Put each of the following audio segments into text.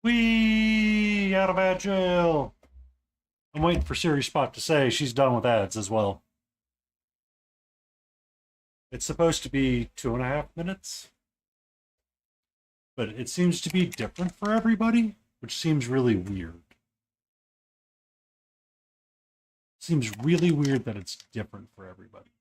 Whee! Out of ad jail. I'm waiting for Siri Spot to say she's done with ads as well. It's supposed to be 2.5 minutes, but it seems to be different for everybody, which seems really weird. Seems really weird that it's different for everybody.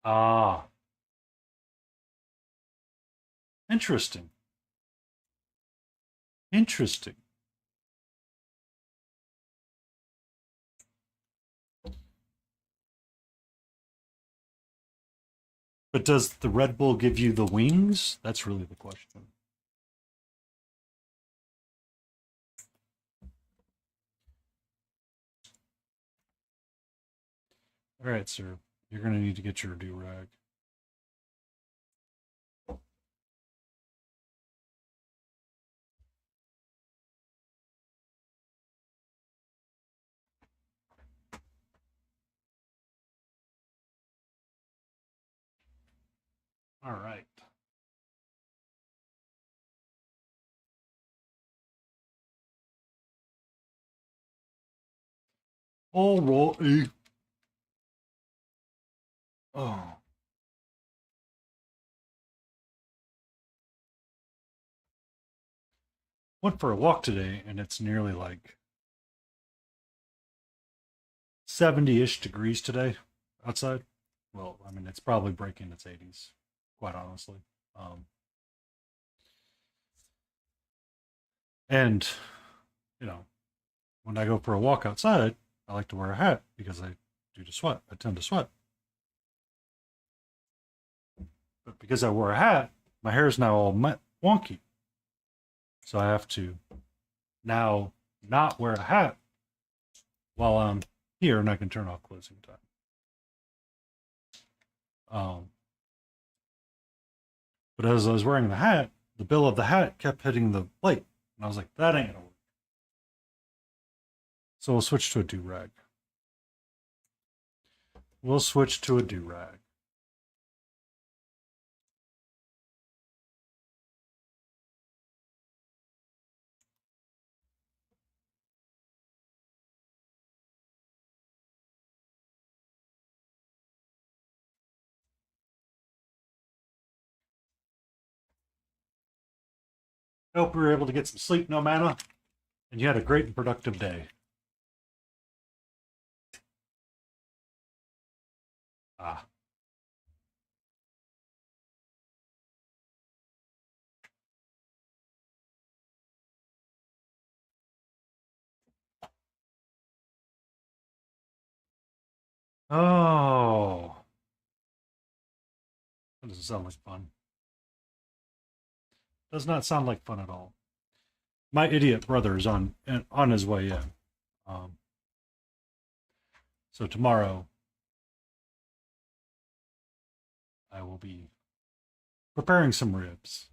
Ah, interesting. Interesting. But does the Red Bull give you the wings? That's really the question. All right, sir. You're going to need to get your do-rag. All right. All right. Oh. Went for a walk today, and it's nearly like 70-ish degrees today outside. Well, I mean, it's probably breaking its 80s, quite honestly. Um, and, you know, when I go for a walk outside, I like to wear a hat because I do to sweat. I tend to sweat. But because I wear a hat, my hair is now all wonky. So I have to now not wear a hat while I'm here, and I can turn off closing time. But as I was wearing the hat, the bill of the hat kept hitting the light. And I was like, that ain't gonna work. So we'll switch to a do-rag. We'll switch to a do-rag. I hope you were able to get some sleep, no mana, and you had a great and productive day. Ah. Oh. That doesn't sound like fun. Does not sound like fun at all. My idiot brother is on his way in. Um, so tomorrow I will be preparing some ribs,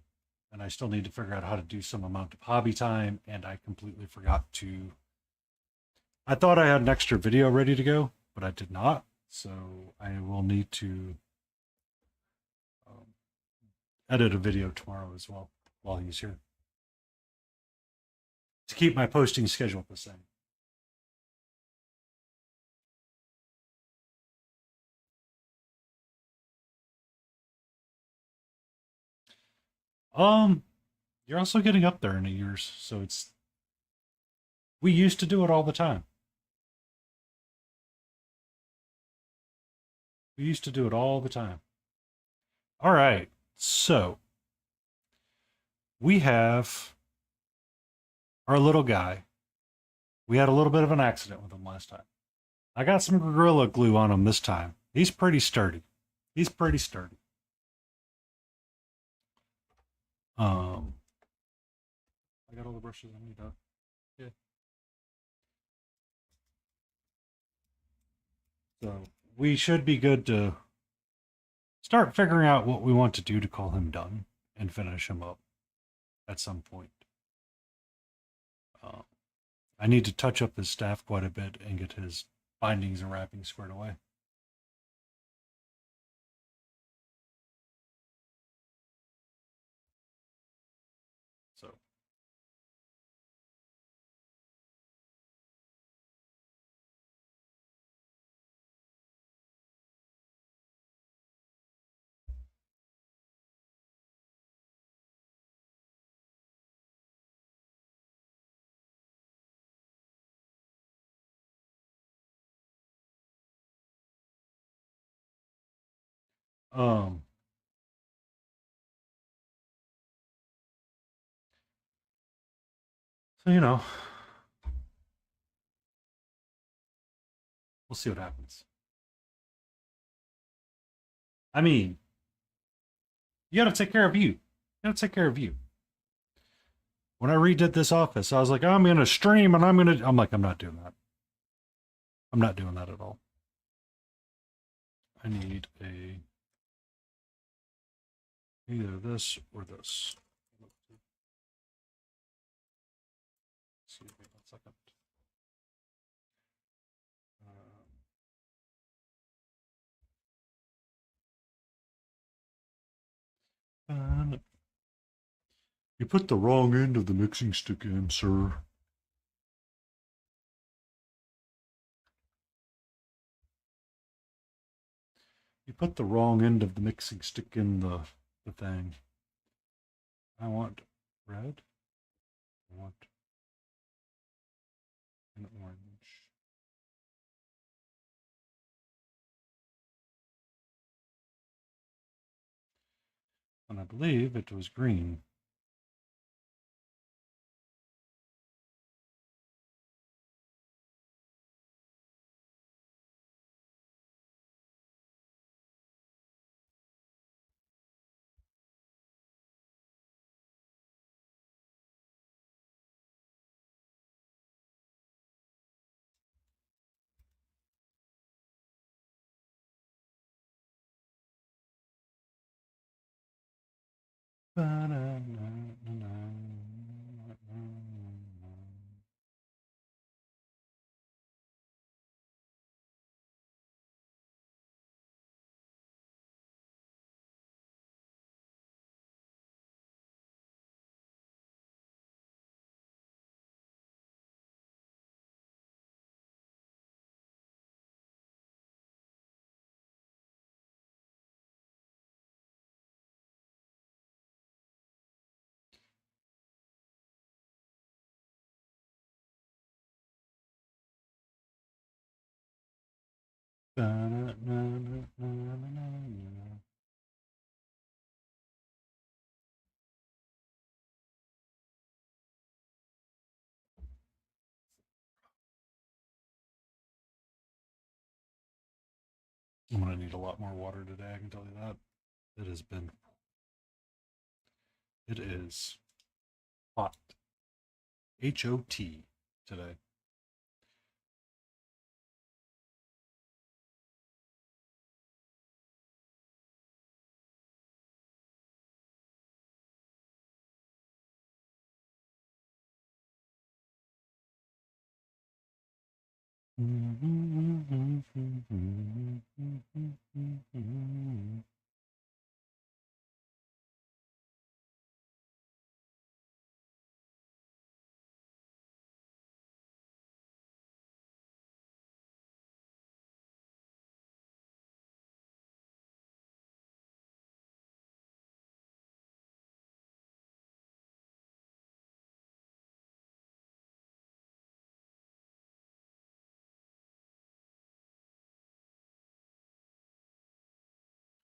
and I still need to figure out how to do some amount of hobby time, and I completely forgot to. I thought I had an extra video ready to go, but I did not. So I will need to um, edit a video tomorrow as well while he's here to keep my posting schedule the same. Um, you're also getting up there in the years, so it's we used to do it all the time. We used to do it all the time. All right, so we have our little guy. We had a little bit of an accident with him last time. I got some Gorilla Glue on him this time. He's pretty sturdy. He's pretty sturdy. Um, I got all the brushes I need. Yeah. So we should be good to start figuring out what we want to do to call him done and finish him up. at some point. I need to touch up his staff quite a bit and get his bindings and wrappings squared away. So. Um, so, you know, we'll see what happens. I mean, you got to take care of you. You got to take care of you. When I redid this office, I was like, I'm going to stream and I'm like, I'm not doing that. I'm not doing that at all. I need either this or this. Excuse me 1 second. You put the wrong end of the mixing stick in, sir. You put the wrong end of the mixing stick in the thing. I want red. I want an orange. And I believe it was green. I'm gonna need a lot more water today, I can tell you that. It is hot. H-O-T today.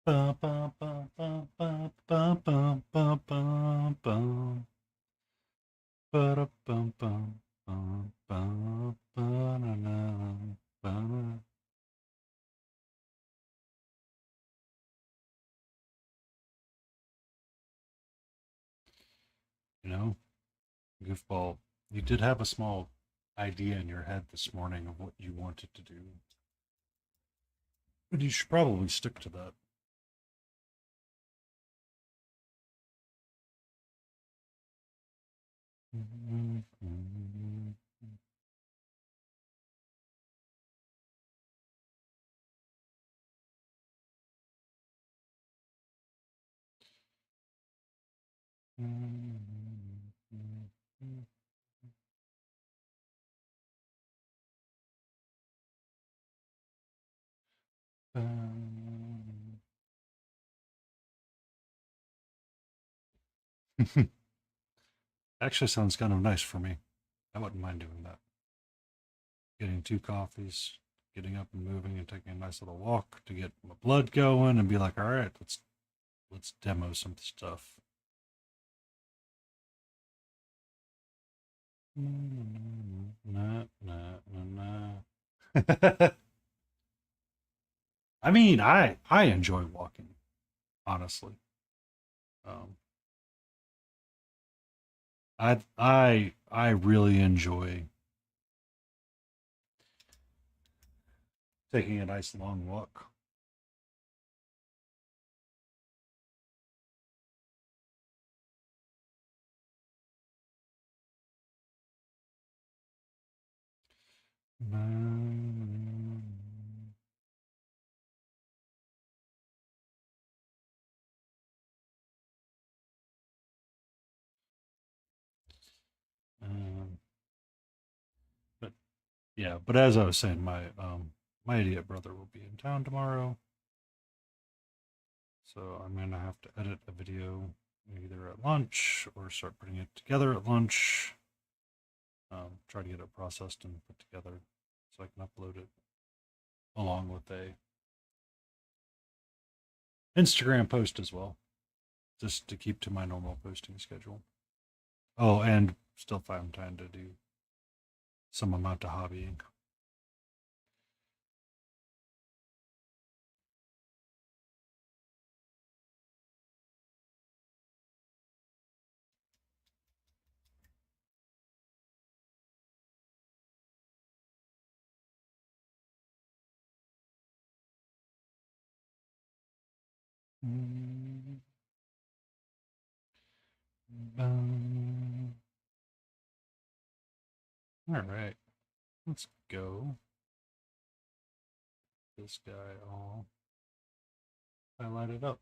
Ba, ba, ba, ba, ba, ba, ba, ba, ba, ba. Ba-da-bum-bum, bum, bum, ba-na-na, ba-na. You know, Goofball, you did have a small idea in your head this morning of what you wanted to do. But you should probably stick to that. Actually sounds kind of nice for me. I wouldn't mind doing that. Getting 2 coffees, getting up and moving and taking a nice little walk to get my blood going and be like, all right, let's demo some stuff. Nah, nah, nah, nah. I mean, I enjoy walking, honestly. Um, I really enjoy taking a nice long walk. Um, but yeah, but as I was saying, my idiot brother will be in town tomorrow, so I'm gonna have to edit a video either at lunch or start putting it together at lunch. Try to get it processed and put together so I can upload it along with a Instagram post as well, just to keep to my normal posting schedule. Oh, and still find time to do some amount of hobbying. All right, let's go. This guy all highlighted up.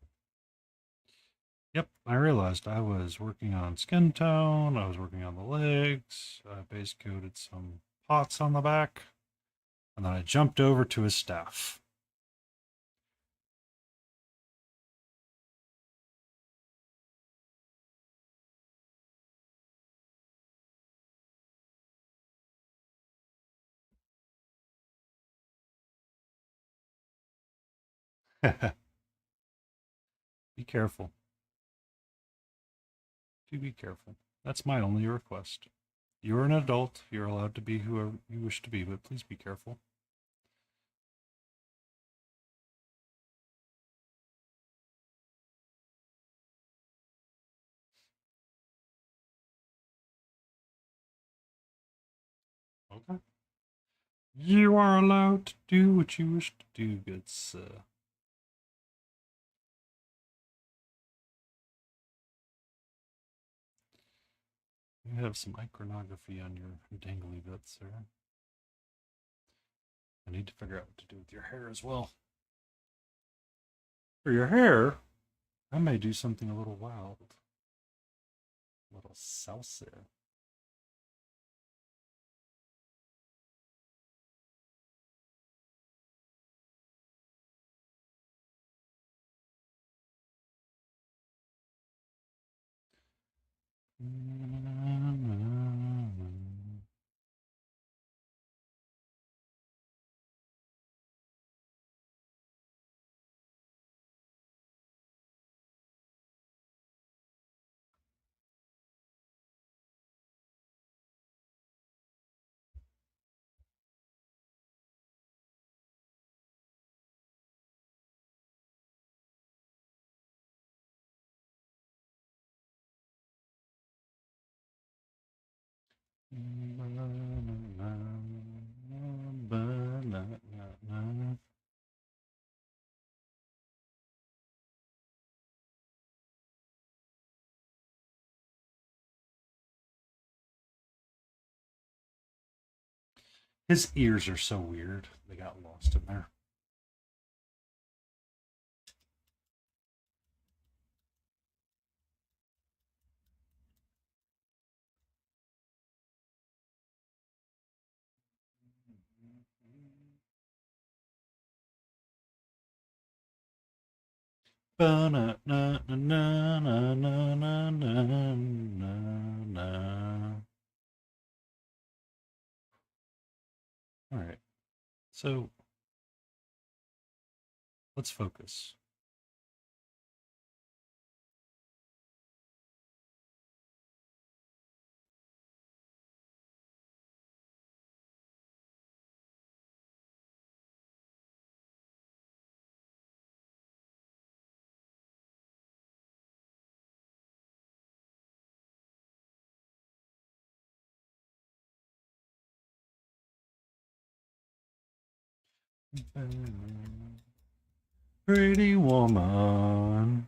Yep, I realized I was working on skin tone. I was working on the legs. I base coated some pots on the back, and then I jumped over to his staff. Be careful. Do be careful. That's my only request. You're an adult. You're allowed to be whoever you wish to be, but please be careful. Okay. You are allowed to do what you wish to do, good sir. You have some iconography on your dangly bit, sir. I need to figure out what to do with your hair as well. For your hair, I may do something a little wild. A little salsa. His ears are so weird. They got lost in there. All right. So let's focus. Pretty woman.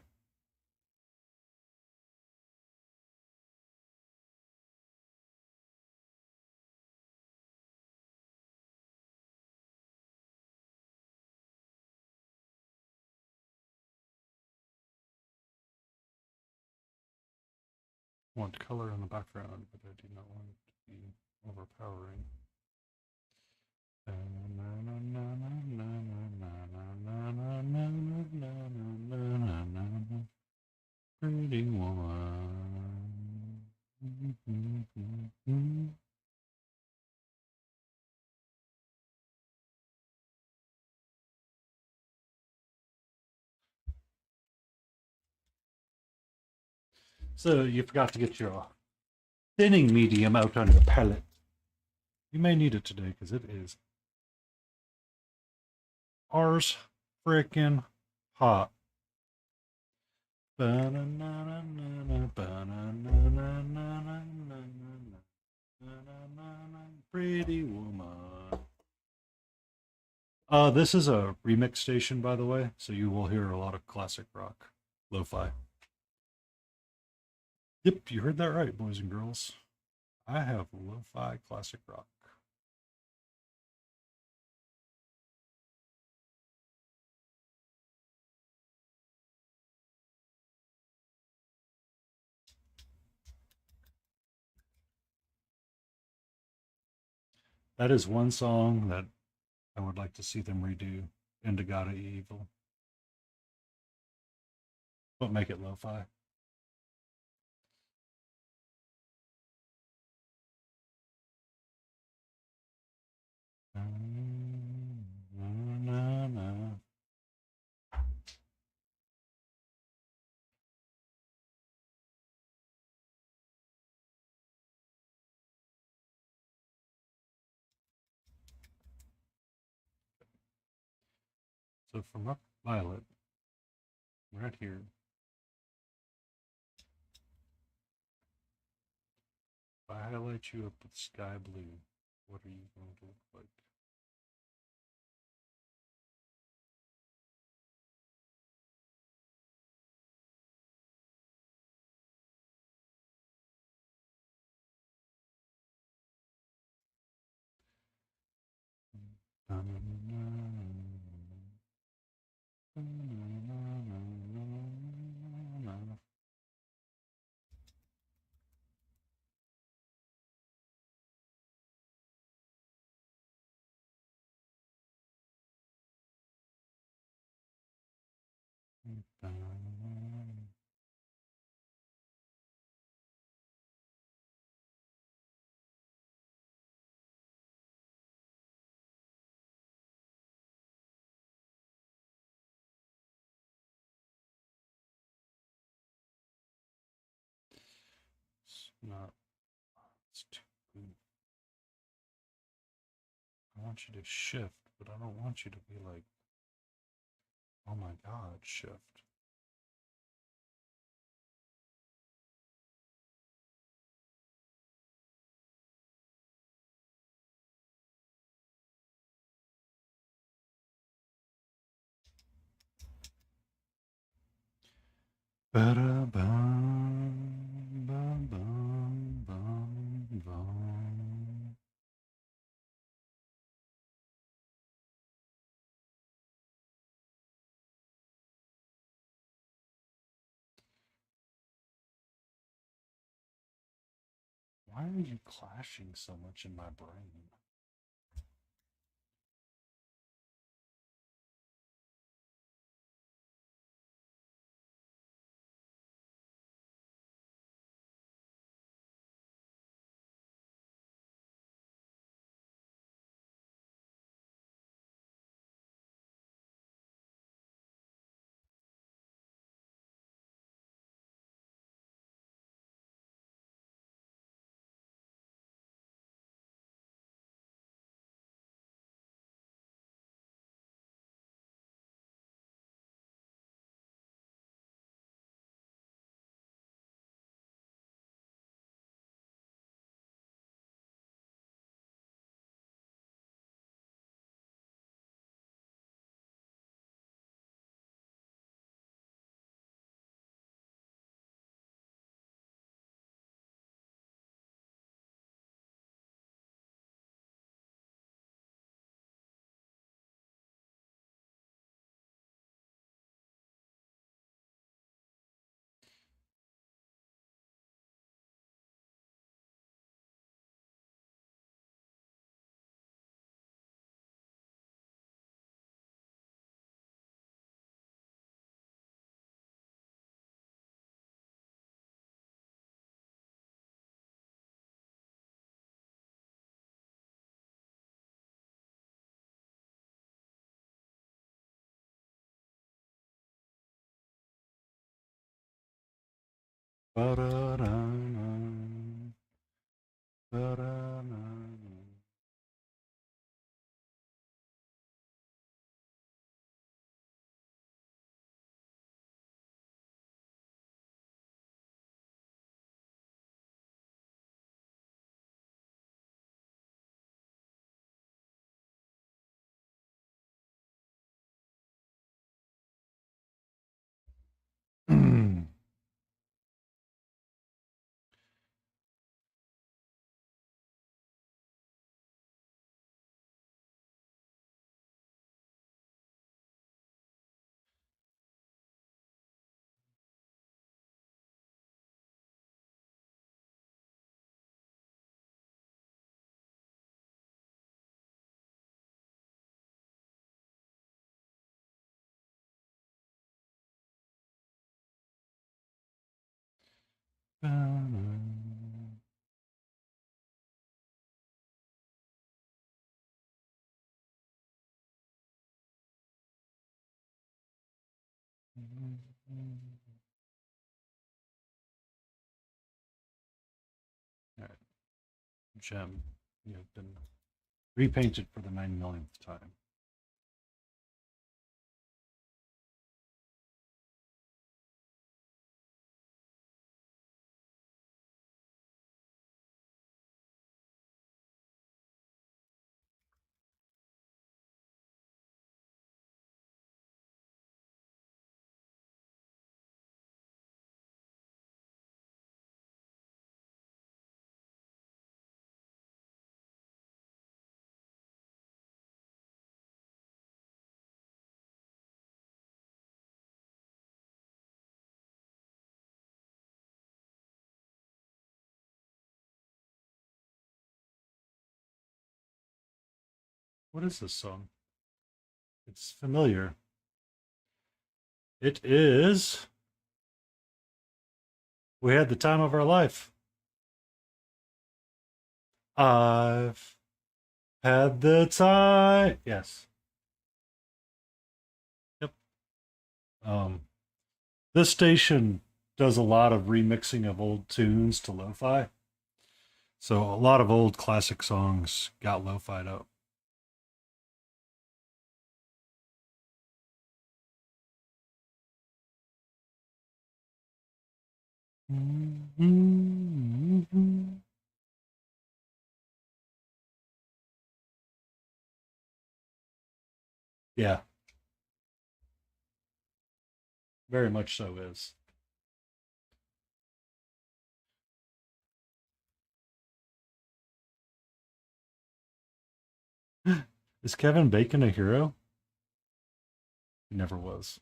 Want color in the background, but I do not want it to be overpowering. Pretty woman. So you forgot to get your thinning medium out on your palette. You may need it today because it is ours freaking hot. Pretty woman. This is a remix station, by the way, so you will hear a lot of classic rock, lo-fi. Yep, you heard that right, boys and girls. I have lo-fi classic rock. That is one song that I would like to see them redo, Indigata Evil, but make it lo-fi. So from up violet, right here, if I highlight you up with sky blue, what are you going to look like? It's not, it's too blue. I want you to shift, but I don't want you to be like, oh my god, shift. Ba-da-bum, bum, bum, bum, bum. Why are you clashing so much in my brain? Ba-da-da-da. Ba-da-da-da. All right, gem. You have been repainted for the 9 millionth time. What is this song? It's familiar. It is. We had the time of our life. I've had the time. Yes. Yep. Um, this station does a lot of remixing of old tunes to lo-fi. So a lot of old classic songs got lo-fied up. Yeah, very much so is. Is Kevin Bacon a hero? He never was.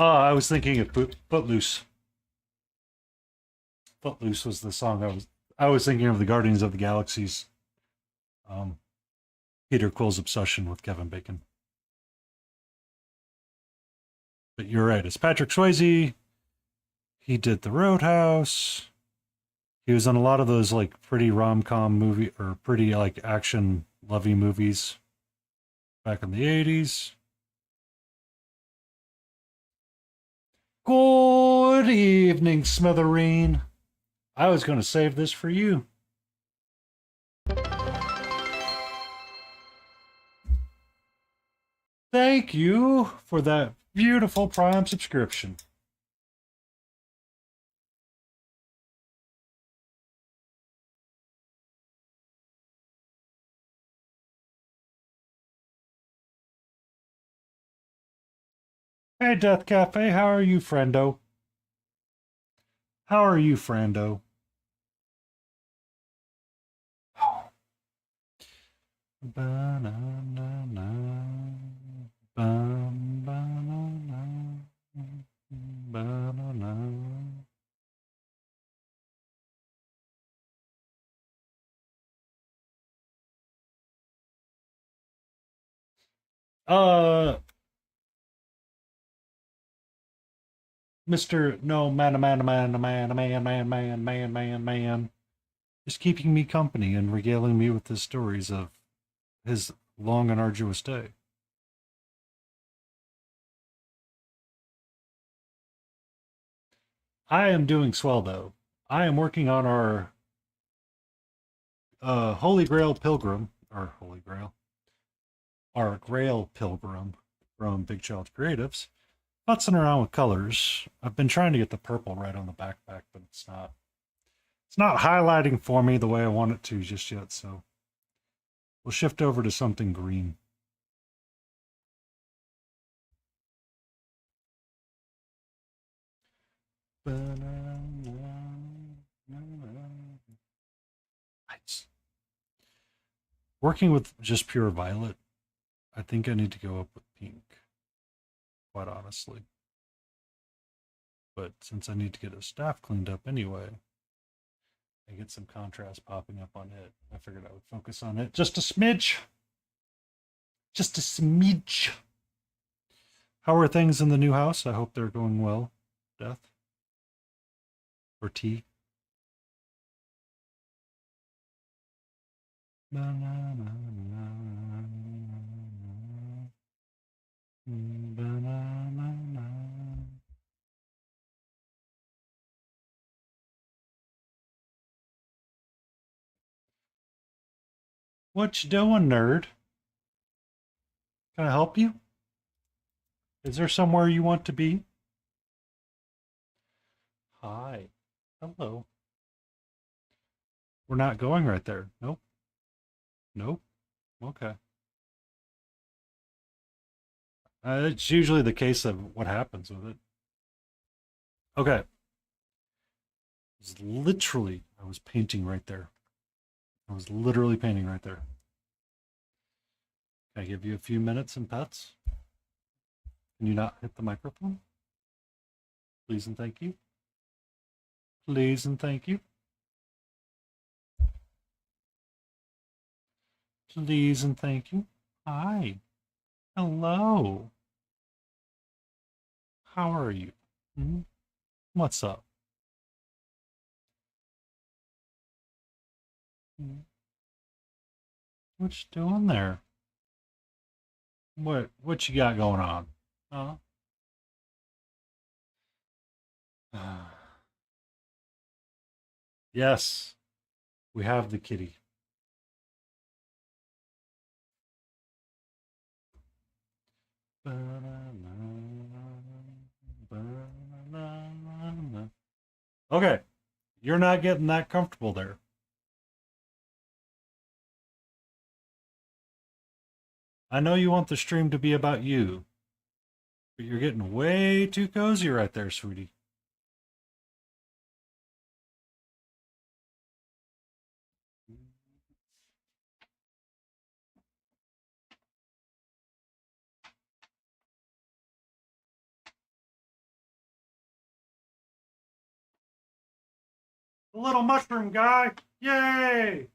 Oh, I was thinking of Footloose. Footloose was the song I was thinking of the Guardians of the Galaxy's um, Peter Quill's obsession with Kevin Bacon. But you're right, it's Patrick Swayze. He did The Roadhouse. He was in a lot of those like pretty rom-com movie or pretty like action lovey movies back in the 80s. Good evening, Smithereen. I was going to save this for you. Thank you for that beautiful Prime subscription. Hey, Death Cafe, how are you, friendo? How are you, friendo? Ba-na-na-na. Ba-ba-na-na. Ba-na-na. Uh, Mr. No, man, is keeping me company and regaling me with his stories of his long and arduous day. I am doing swell, though. I am working on our Holy Grail Pilgrim, our Holy Grail, our Grail Pilgrim from Big Child Creatives. Futzing around with colors. I've been trying to get the purple right on the backpack, but it's not highlighting for me the way I want it to just yet, so we'll shift over to something green. Working with just pure violet, I think I need to go up with pink, quite honestly. But since I need to get his staff cleaned up anyway, I get some contrast popping up on it. I figured I would focus on it just a smidge. Just a smidge. How are things in the new house? I hope they're going well. Death? Or T? What you doing, nerd? Can I help you? Is there somewhere you want to be? Hi. Hello. We're not going right there. Nope. Nope. Okay. It's usually the case of what happens with it. Okay. I was painting right there. I was literally painting right there. Can I give you a few minutes and pets? Can you not hit the microphone? Please and thank you. Please and thank you. Please and thank you. Hi. Hello. How are you? Hmm? What's up? Hmm? What you doing there? What you got going on? Huh? Yes, we have the kitty. Okay, you're not getting that comfortable there. I know you want the stream to be about you, but you're getting way too cozy right there, sweetie. The little mushroom guy. Yay!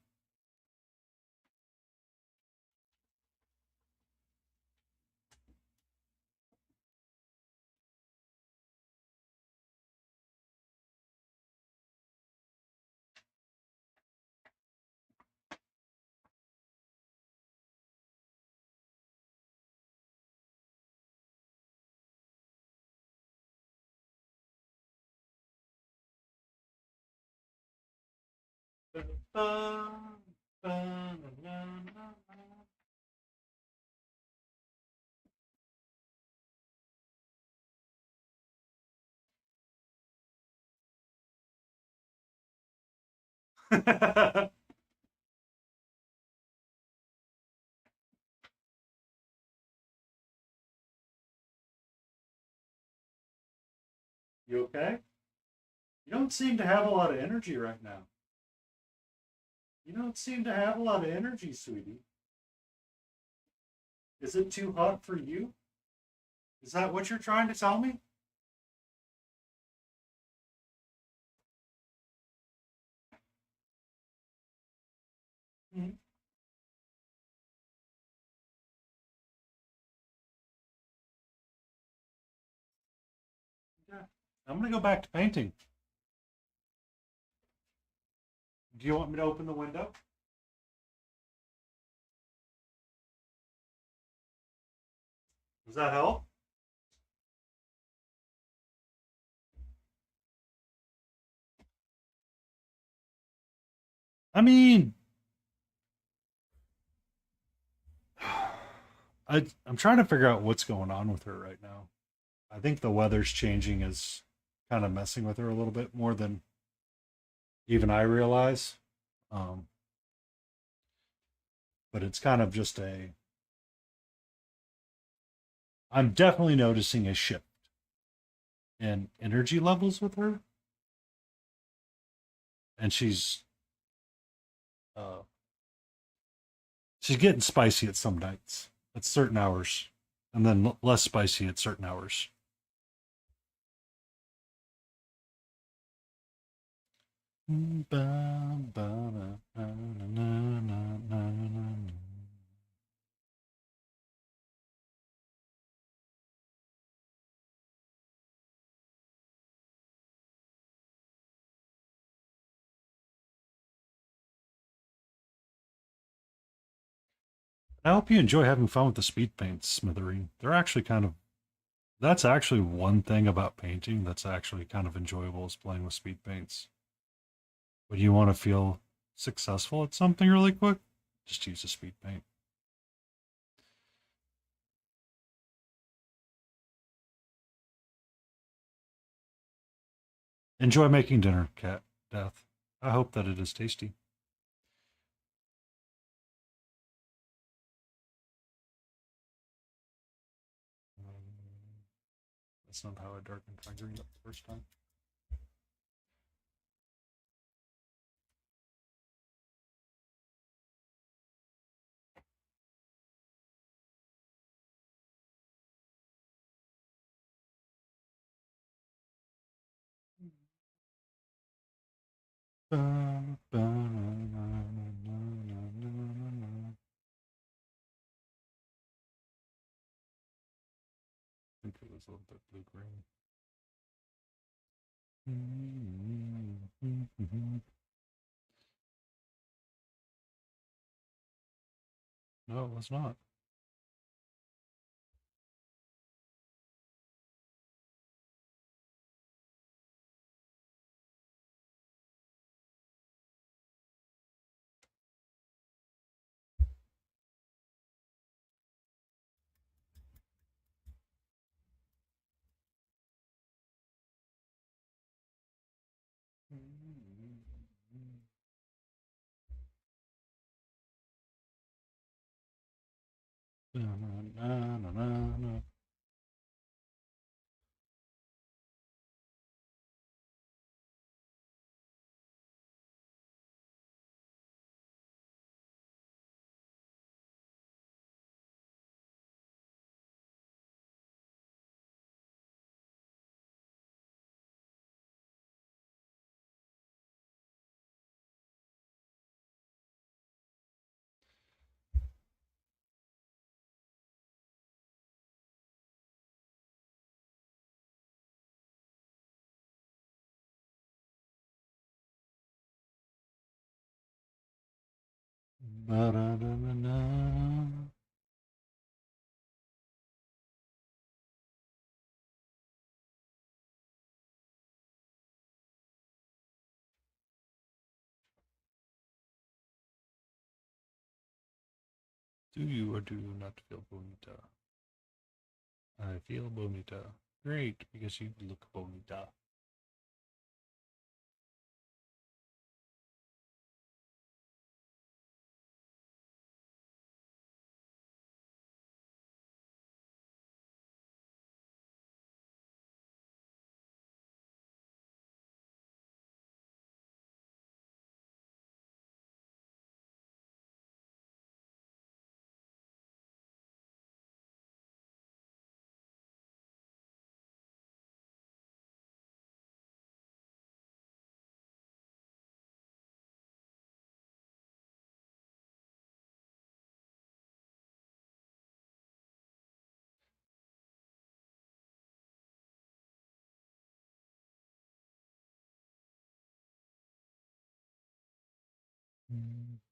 You okay? You don't seem to have a lot of energy right now. You don't seem to have a lot of energy, sweetie. Is it too hot for you? Is that what you're trying to tell me? Mhm. Yeah. I'm going to go back to painting. Do you want me to open the window? Does that help? I mean, I'm trying to figure out what's going on with her right now. I think the weather's changing is kind of messing with her a little bit more than even I realize. Um, but it's kind of just a. I'm definitely noticing a shift in energy levels with her, and uh, she's getting spicy at some nights, at certain hours, and then less spicy at certain hours. I hope you enjoy having fun with the speed paints, Smithereen. They're actually kind of that's actually one thing about painting that's actually kind of enjoyable is playing with speed paints. When you want to feel successful at something really quick, just use a speed paint. Enjoy making dinner, Cat Death. I hope that it is tasty. That's not how I darkened my green the first time. I think it was a little bit blue green. No, it was not. Ba-da-da-da-da. Do you or do you not feel bonita? I feel bonita. Great, because you look bonita.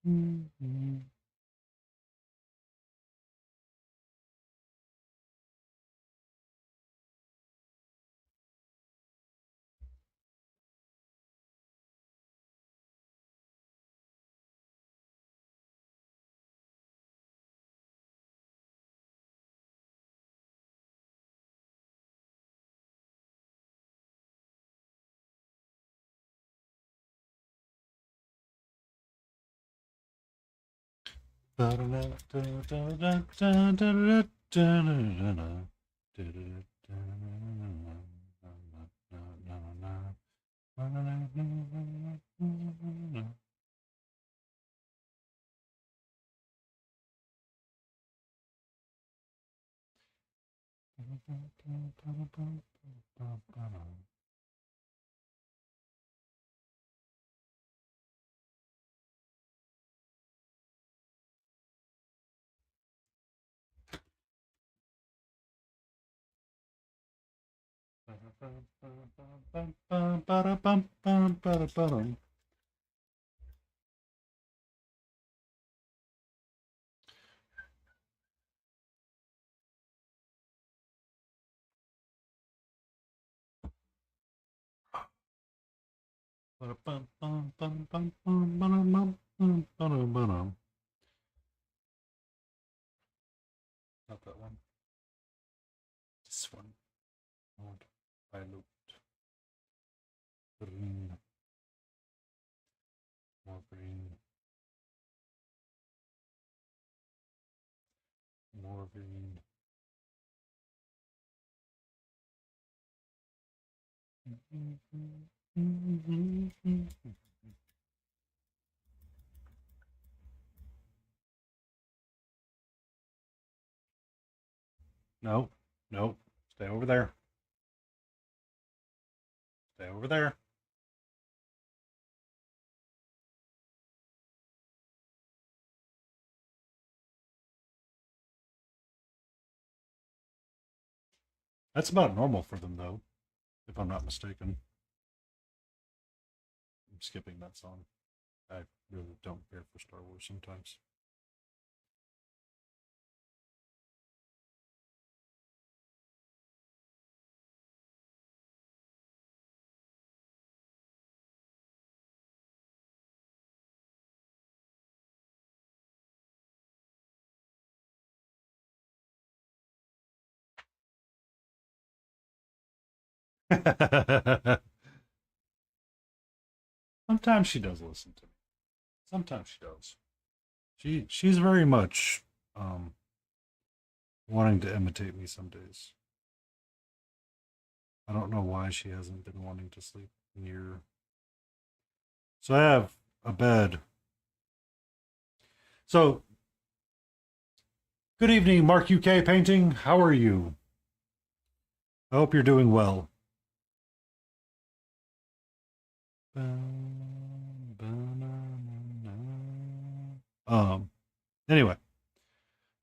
Mm-hmm. Not that one. This one. I looked. Green. More green. More green. No, no. Stay over there. Stay over there. That's about normal for them, though, if I'm not mistaken. I'm skipping that song. I really don't care for Star Wars sometimes. Sometimes she does listen to me. Sometimes she does. She's very much um wanting to imitate me some days. I don't know why she hasn't been wanting to sleep near. So I have a bed. So good evening, Mark UK Painting. How are you? I hope you're doing well. Anyway,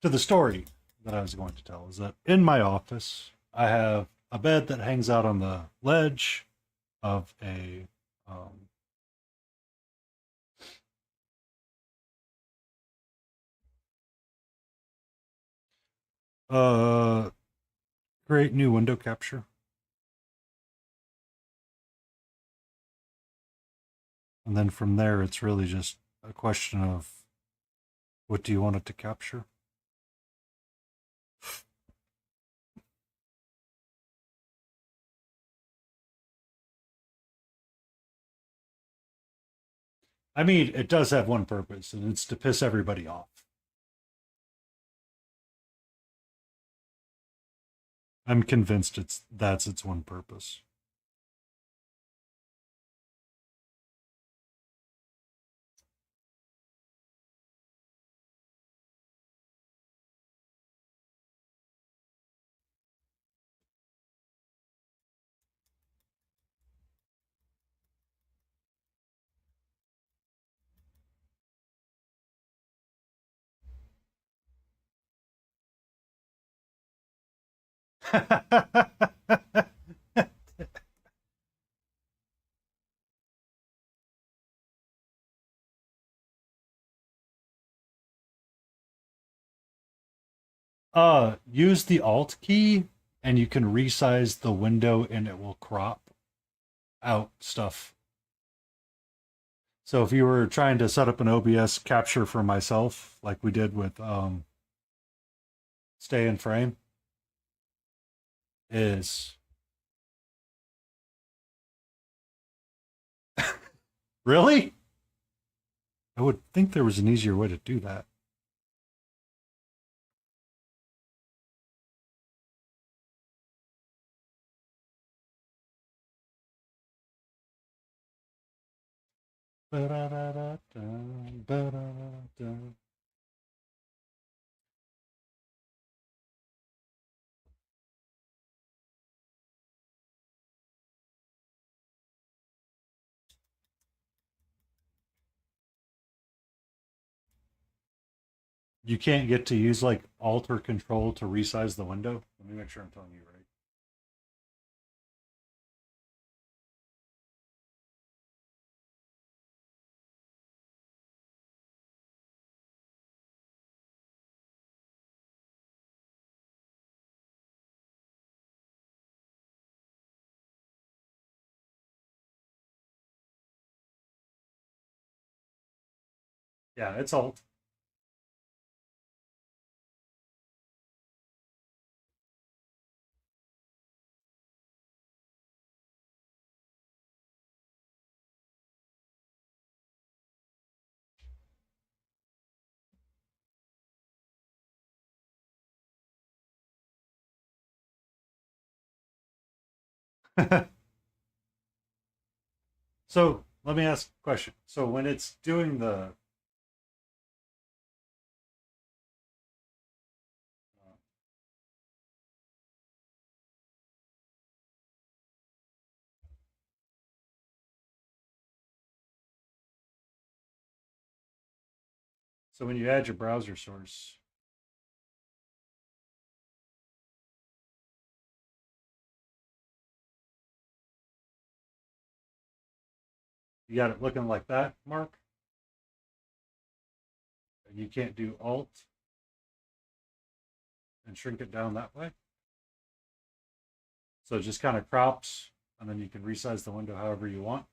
to the story that I was going to tell is that in my office, I have a bed that hangs out on the ledge of a um, Uh, create new window capture. And then from there, it's really just a question of what do you want it to capture? I mean, it does have one purpose, and it's to piss everybody off. I'm convinced that's its one purpose. Use the Alt key and you can resize the window and it will crop out stuff. So if you were trying to set up an OBS capture for myself, like we did with Stay in Frame, is really? I would think there was an easier way to do that. Ba-da-da-da-da, ba-da-da-da. You can't get to use like Alt or Control to resize the window. Let me make sure I'm telling you right. Yeah, it's Alt. So let me ask a question. So when it's doing the so when you add your browser source, you got it looking like that, Mark. You can't do Alt and shrink it down that way. So it just kind of crops, and then you can resize the window however you want.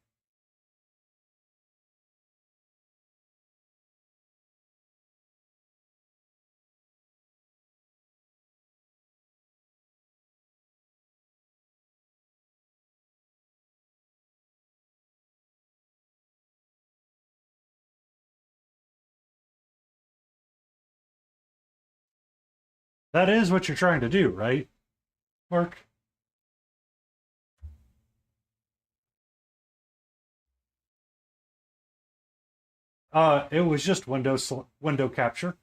That is what you're trying to do, right, Mark? It was just window capture.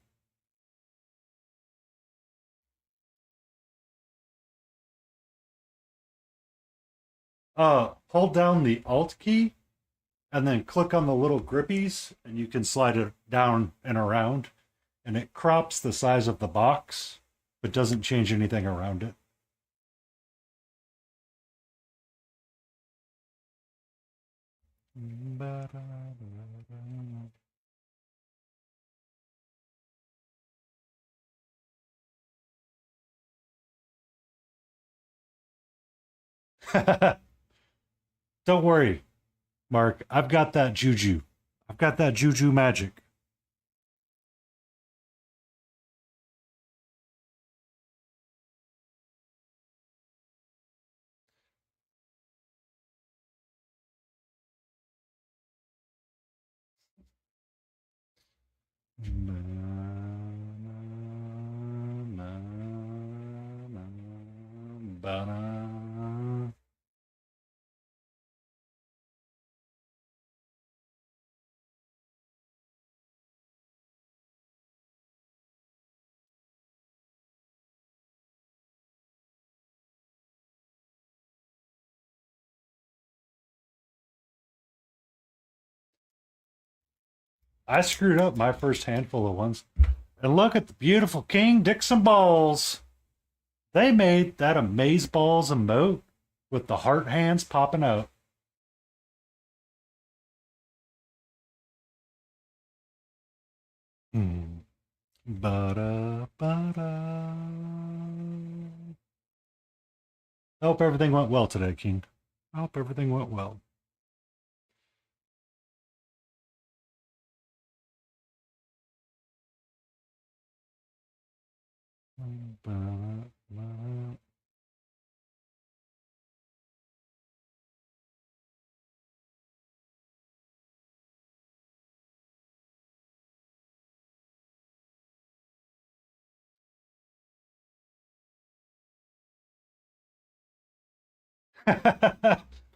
Hold down the Alt key and then click on the little grippies, and you can slide it down and around, and it crops the size of the box, but doesn't change anything around it. Don't worry, Mark. I've got that juju. I've got that juju magic. I screwed up my first handful of ones. And look at the beautiful King Dixon balls. They made that amaze balls emote with the heart hands popping out. Hmm. Ba-da, ba-da. I hope everything went well today, King. I hope everything went well. Ba-da, ba-da.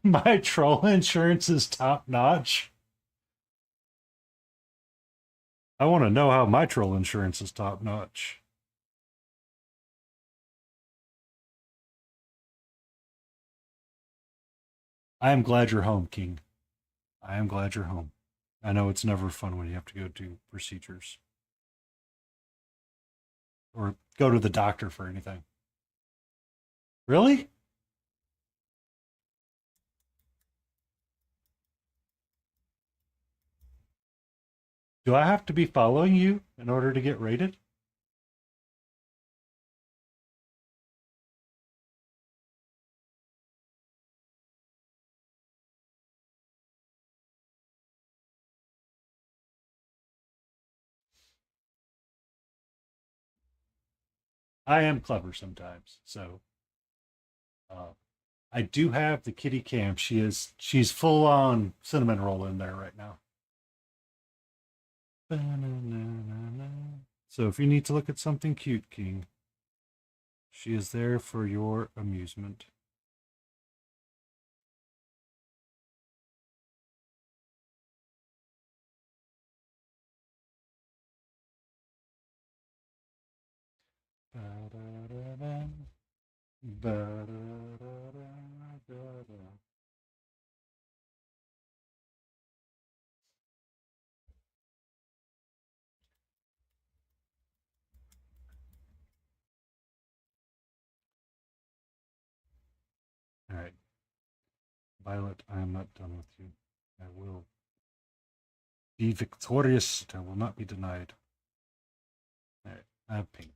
My troll insurance is top notch. I want to know how my troll insurance is top notch. I am glad you're home, King. I am glad you're home. I know it's never fun when you have to go do procedures or go to the doctor for anything. Really? Do I have to be following you in order to get rated? I am clever sometimes. So uh, I do have the kitty cam. She's full on cinnamon roll in there right now. So if you need to look at something cute, King, she is there for your amusement. All right, Violet, I am not done with you. I will be victorious. I will not be denied. All right, I have pink.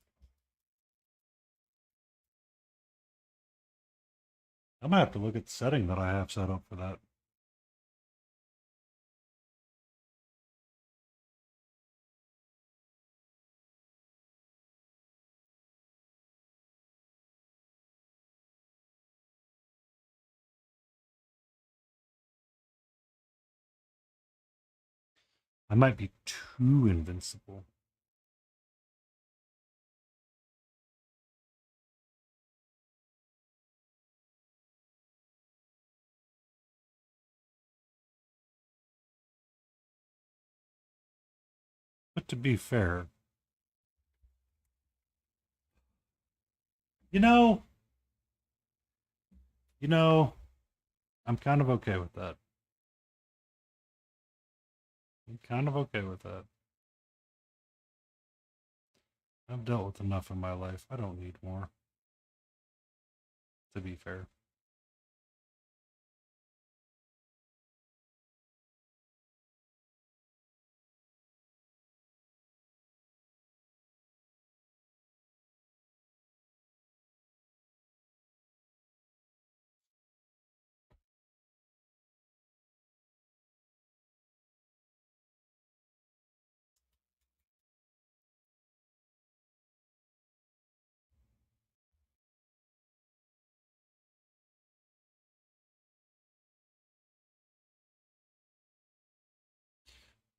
I'm gonna have to look at the setting that I have set up for that. I might be too invincible. But to be fair, you know, you know, I'm kind of okay with that. I'm kind of okay with that. I've dealt with enough in my life. I don't need more, to be fair.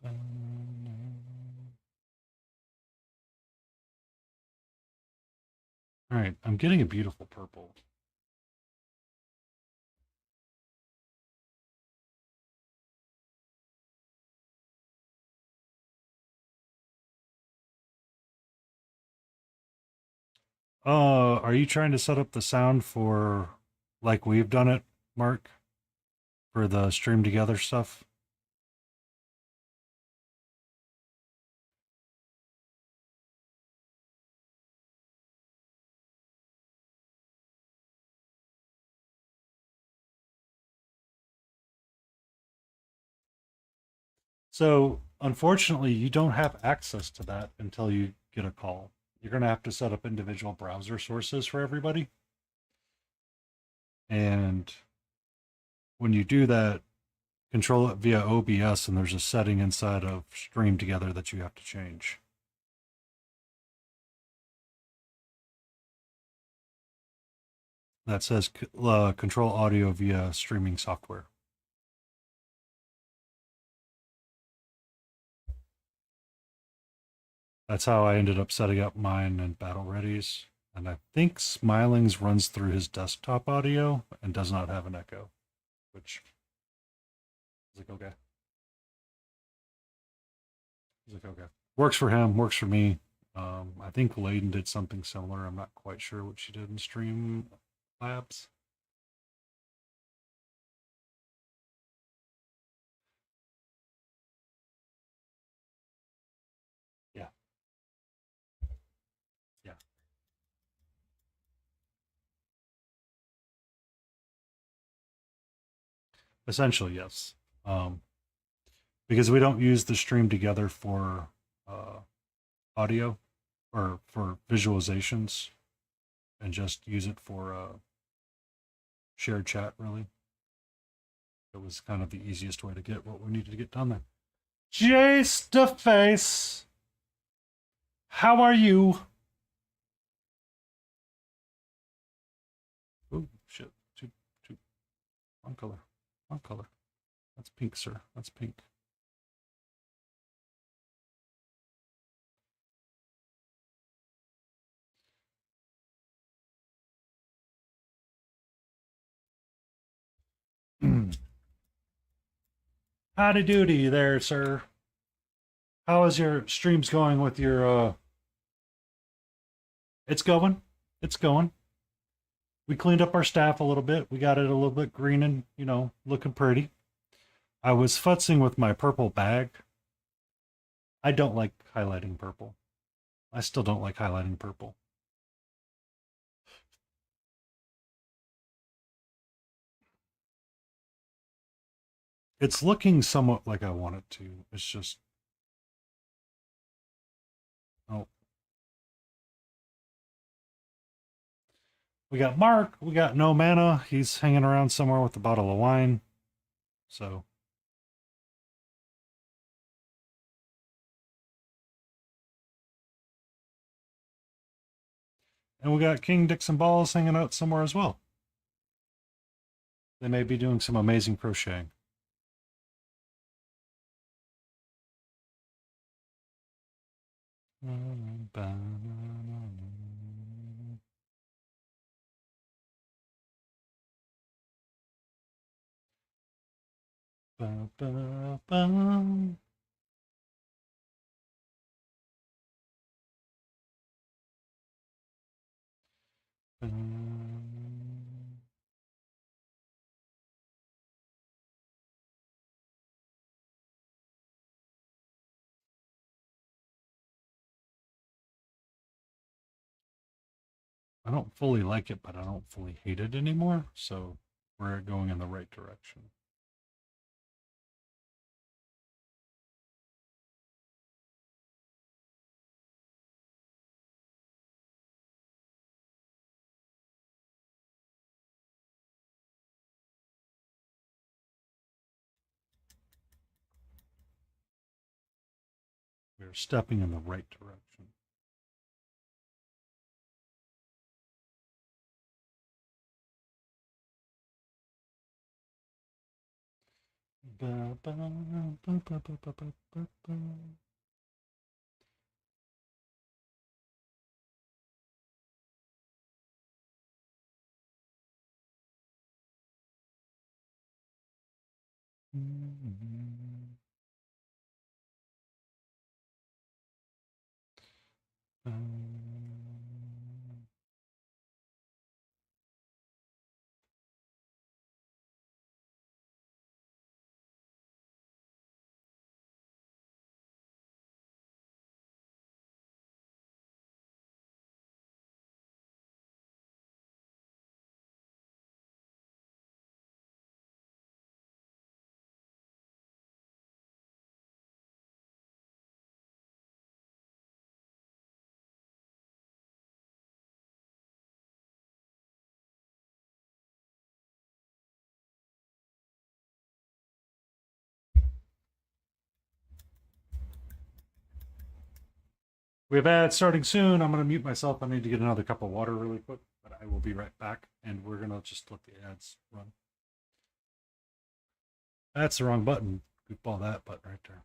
All right, I'm getting a beautiful purple. Are you trying to set up the sound for like we've done it, Mark, for the stream together stuff? So, unfortunately, you don't have access to that until you get a call. You're going to have to set up individual browser sources for everybody. And when you do that, control it via OBS, and there's a setting inside of Stream Together that you have to change. That says control audio via streaming software. That's how I ended up setting up mine and Battle Ready's. And I think Smiling's runs through his desktop audio and does not have an echo, which is like, okay. He's like, okay. Works for him, works for me. I think Layden did something similar. I'm not quite sure what she did in Stream Labs. Yeah. Yeah. Essentially, yes. Because we don't use the Stream Together for audio or for visualizations and just use it for shared chat, really. It was kind of the easiest way to get what we needed to get done there. Jace DeFace, how are you? Oh, shit. Wrong color. Wrong color. That's pink, sir. That's pink. Howdy doody there, sir. How is your streams going with your It's going. It's going. We cleaned up our staff a little bit. We got it a little bit green and, looking pretty. I was futzing with my purple bag. I don't like highlighting purple. I still don't like highlighting purple. It's looking somewhat like I want it to. It's just, oh. We got Mark. We got no mana. He's hanging around somewhere with a bottle of wine. So. And we got King Dixon Balls hanging out somewhere as well. They may be doing some amazing crocheting. I don't fully like it, but I don't fully hate it anymore. So we're going in the right direction. We're stepping in the right direction. We have ads starting soon. I'm going to mute myself. I need to get another cup of water really quick, but I will be right back. And we're going to just let the ads run. That's the wrong button. Goofball that button right there.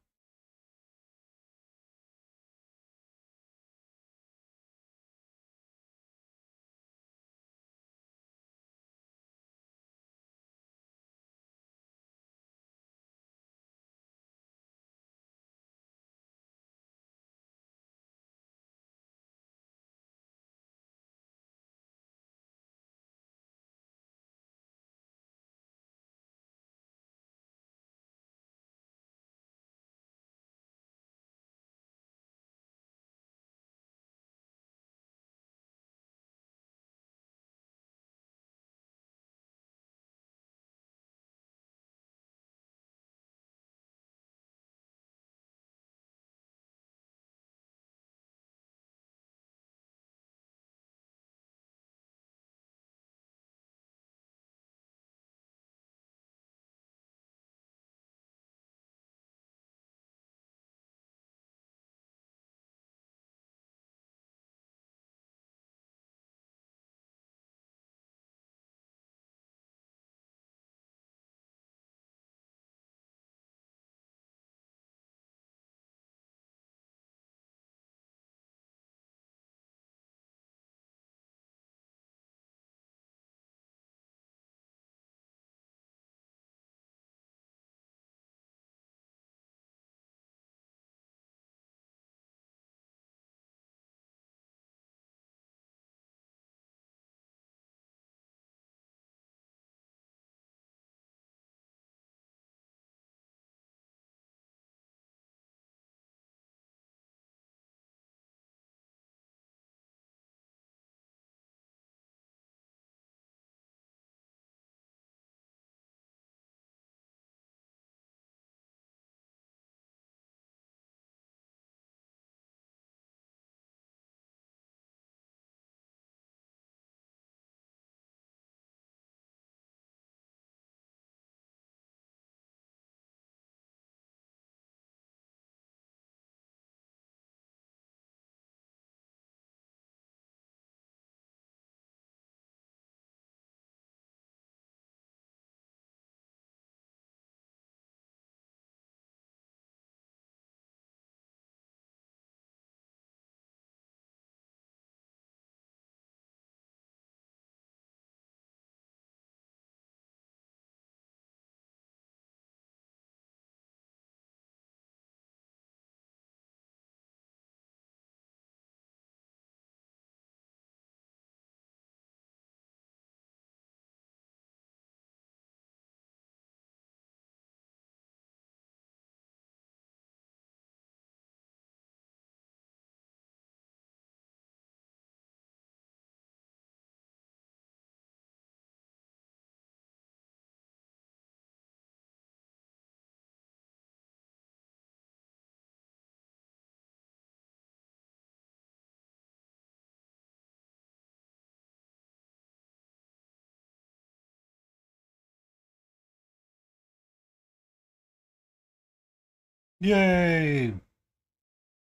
Yay!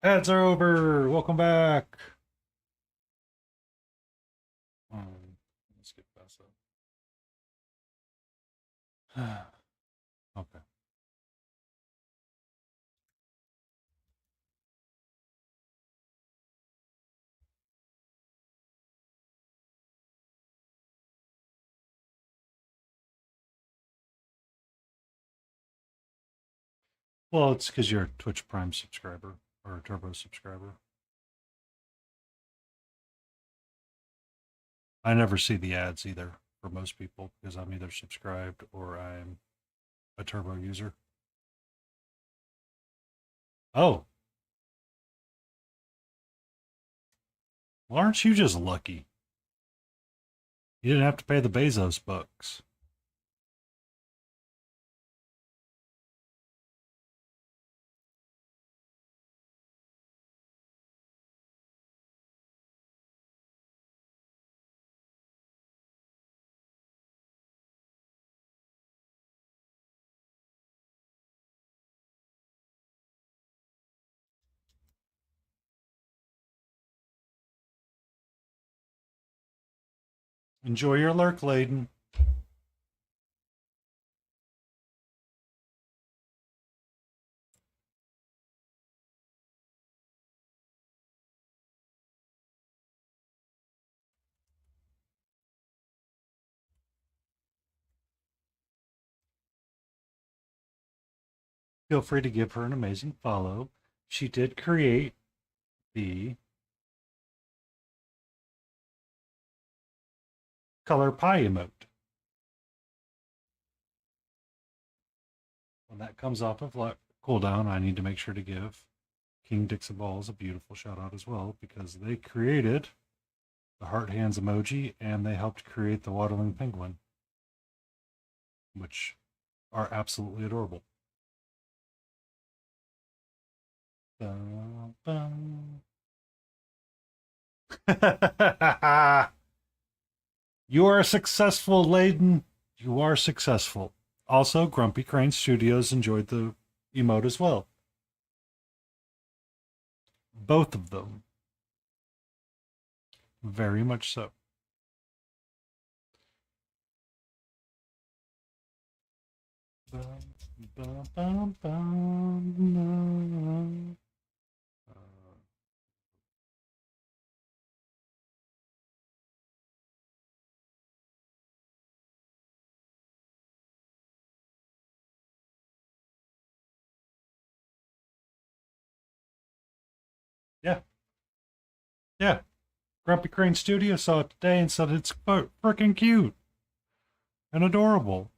Ads are over. Welcome back. Let's get past that. Okay. Well, it's because you're a Twitch Prime subscriber or a Turbo subscriber. I never see the ads either for most people because I'm either subscribed or I'm a Turbo user. Oh, well, aren't you just lucky? You didn't have to pay the Bezos bucks. Enjoy your lurk, Layden. Feel free to give her an amazing follow. She did create the color pie emote. When that comes off of cooldown, I need to make sure to give King Dixon Balls a beautiful shout out as well because they created the heart hands emoji and they helped create the waddling penguin, which are absolutely adorable. Bum, bum. You are successful, Layden. You are successful. Also, Grumpy Crane Studios enjoyed the emote as well. Both of them. Very much so. Bum, bum, bum, yeah. Yeah. Grumpy Crane Studio saw it today and said it's freaking cute and adorable.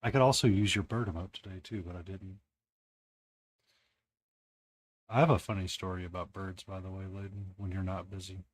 I could also use your bird emote today too, but I didn't. I have a funny story about birds, by the way, Layden, when you're not busy.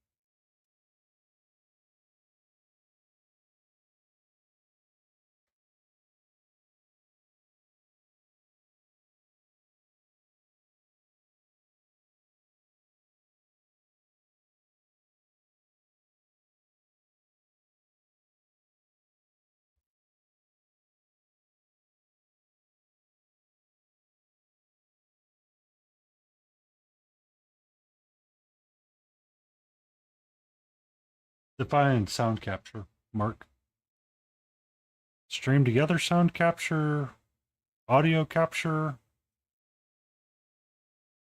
Define sound capture, Mark. Stream together sound capture, audio capture.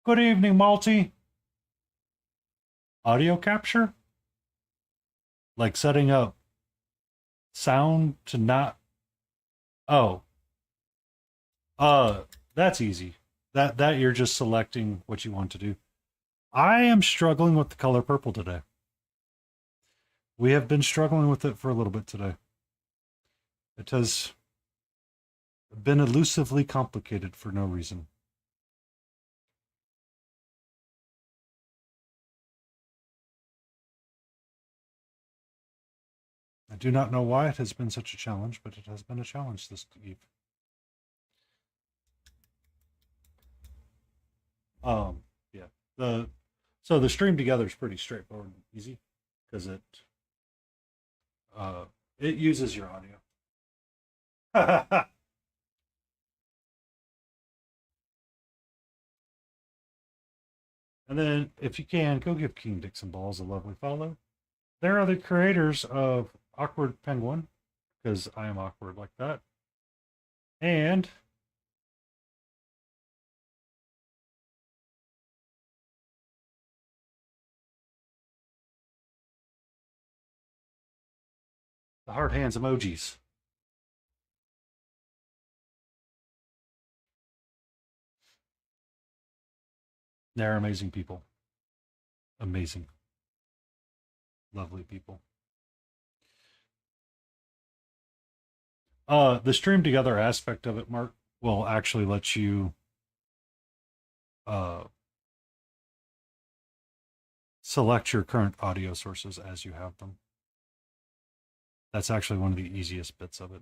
Good evening, Malty. Audio capture? Like setting up sound to not. Oh, that's easy. That you're just selecting what you want to do. I am struggling with the color purple today. We have been struggling with it for a little bit today. It has been elusively complicated for no reason. I do not know why it has been such a challenge, but it has been a challenge this eve. Yeah. The stream together is pretty straightforward and easy because it uses your audio. And then, if you can, go give King Dixon Balls a lovely follow. There are the creators of Awkward Penguin, because I am awkward like that. And The hard hands emojis. They're amazing people. Amazing. Lovely people. The stream together aspect of it, Mark, will actually let you uh select your current audio sources as you have them. That's actually one of the easiest bits of it.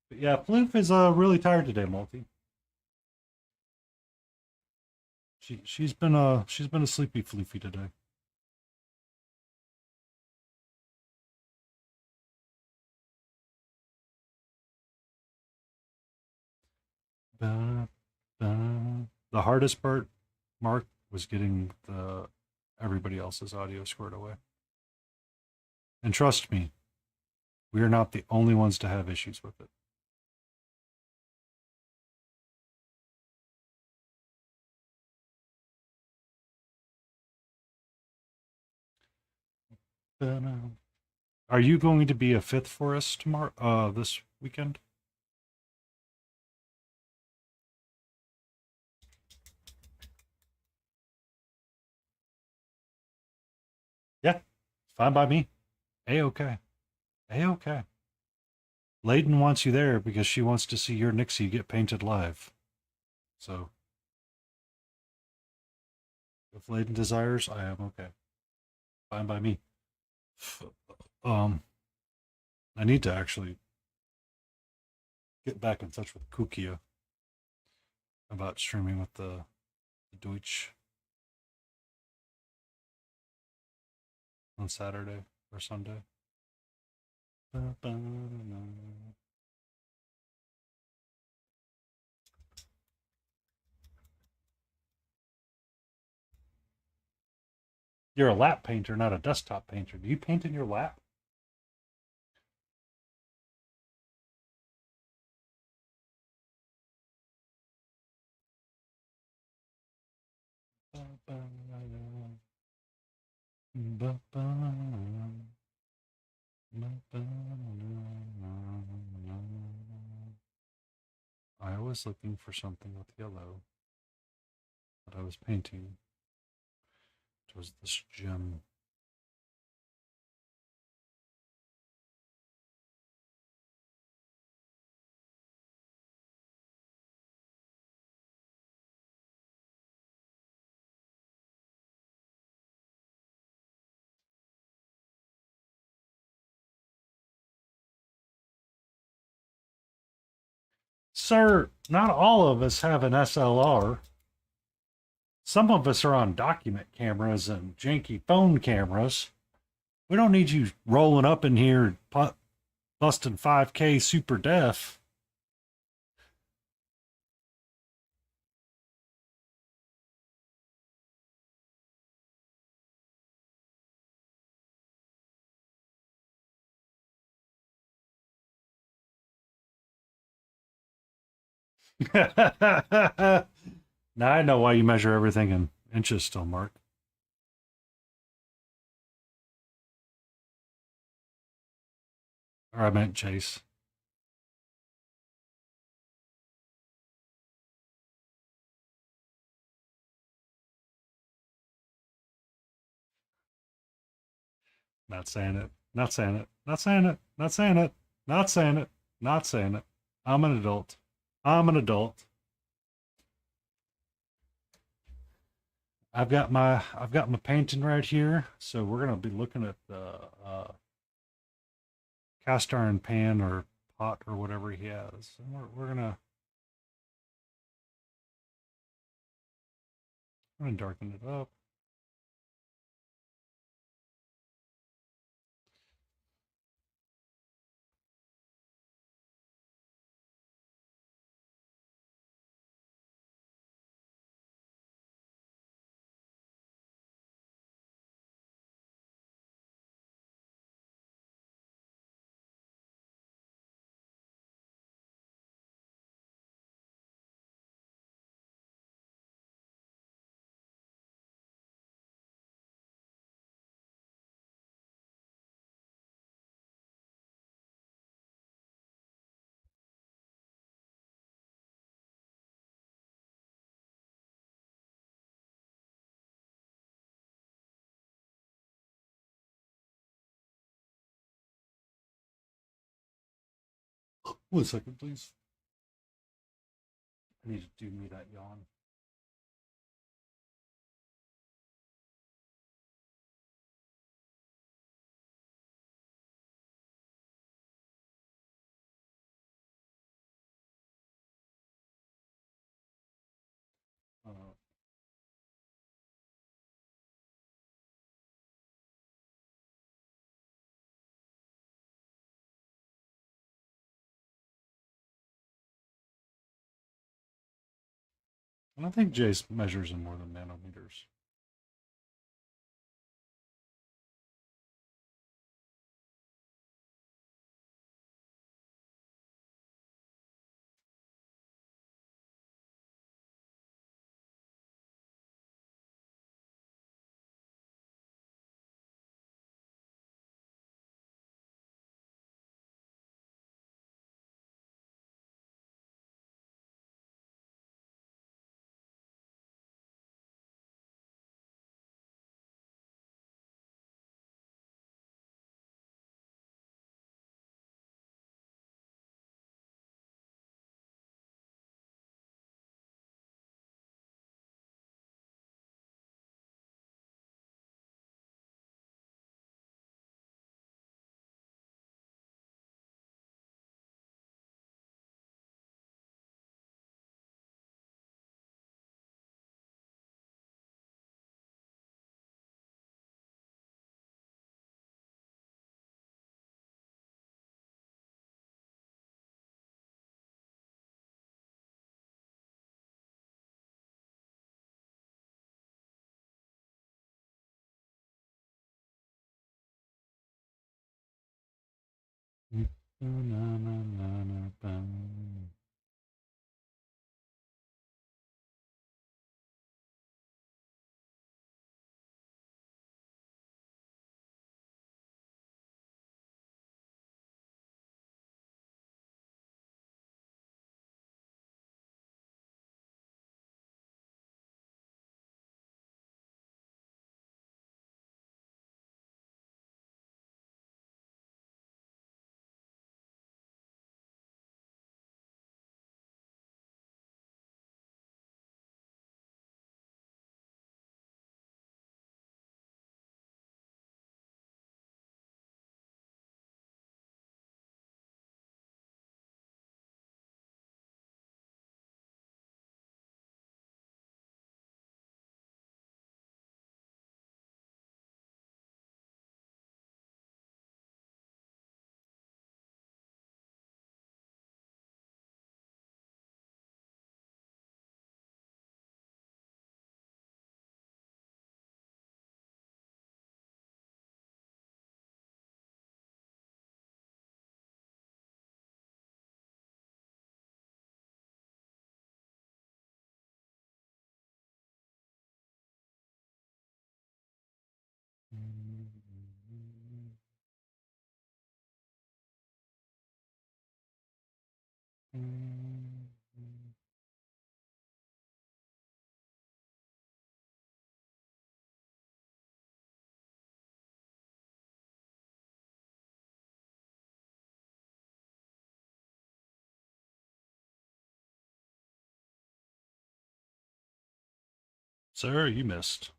But yeah, Floof is really tired today, Multi. She's been a sleepy floofy today. The hardest part, Mark, was getting the everybody else's audio squared away. And trust me, we are not the only ones to have issues with it. Are you going to be a fifth for us tomorrow? This weekend? Yeah, fine by me. A-okay. A-okay. Layden wants you there because she wants to see your Nixie get painted live. So, if Layden desires, I am okay. Fine by me. I need to actually get back in touch with Kukia about streaming with the Deutsch on Saturday or Sunday. You're a lap painter, not a desktop painter. Do you paint in your lap? I was looking for something with yellow that I was painting. It was this gem. Sir, not all of us have an SLR. Some of us are on document cameras and janky phone cameras. We don't need you rolling up in here busting 5K super def. Now I know why you measure everything in inches still, Mark. Or I meant Chase. Not saying it. Not saying it. Not saying it. Not saying it. Not saying it. Not saying it. I'm an adult. I'm an adult. I've got my painting right here. So we're gonna be looking at the cast iron pan or pot or whatever he has. And we're gonna darken it up. 1 second, please. I need to do me that yawn. Uh, I don't think Jace measures in more than nanometers. Sarah, you missed.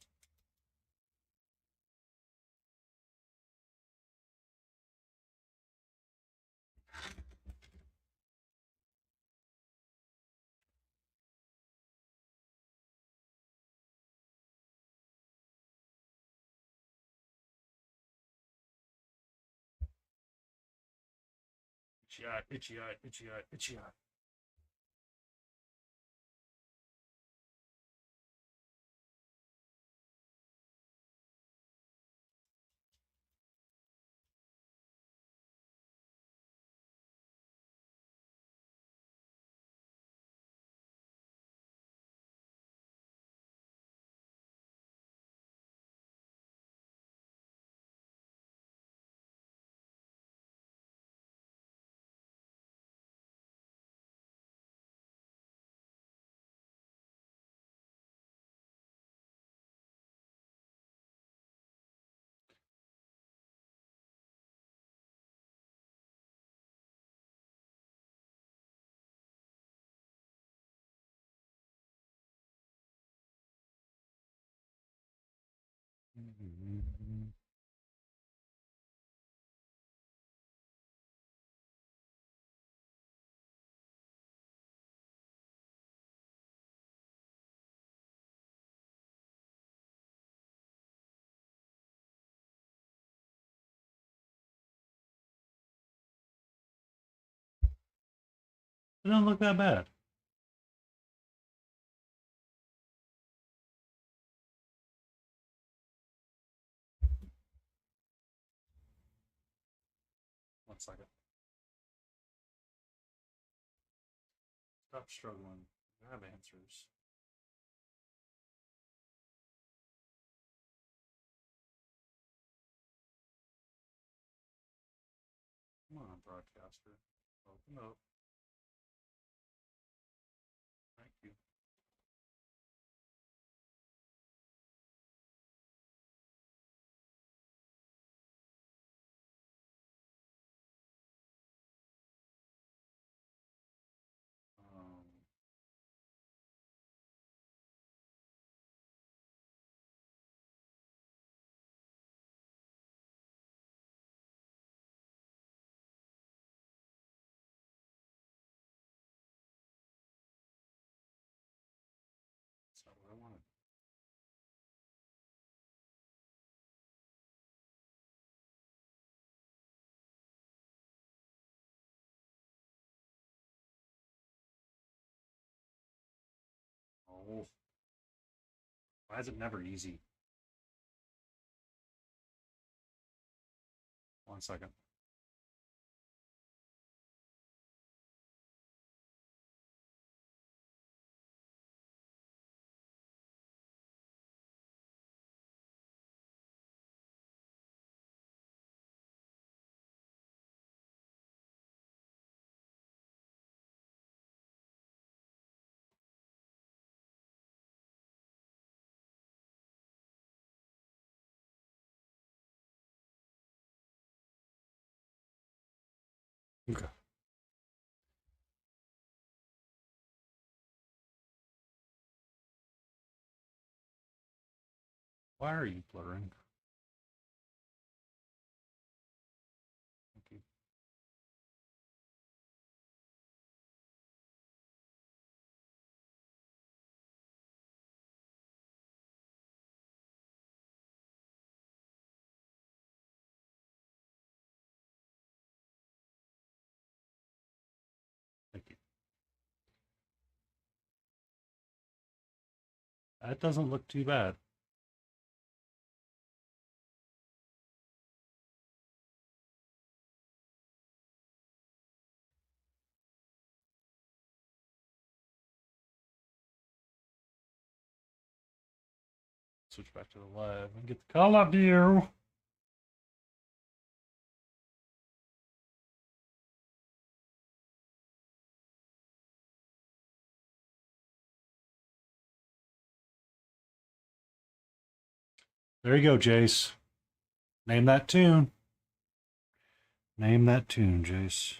Itchy eye, itchy eye, itchy eye, itchy eye. It doesn't look that bad. One second. Stop struggling. I have answers. Come on, broadcaster. Open up. Thank you. Um, that's not what I wanted. Oh, why is it never easy? One second. Okay. Why are you blurring? Thank you. Thank you. That doesn't look too bad. Switch back to the live and get the color view. There you go, Jace. Name that tune. Name that tune, Jace.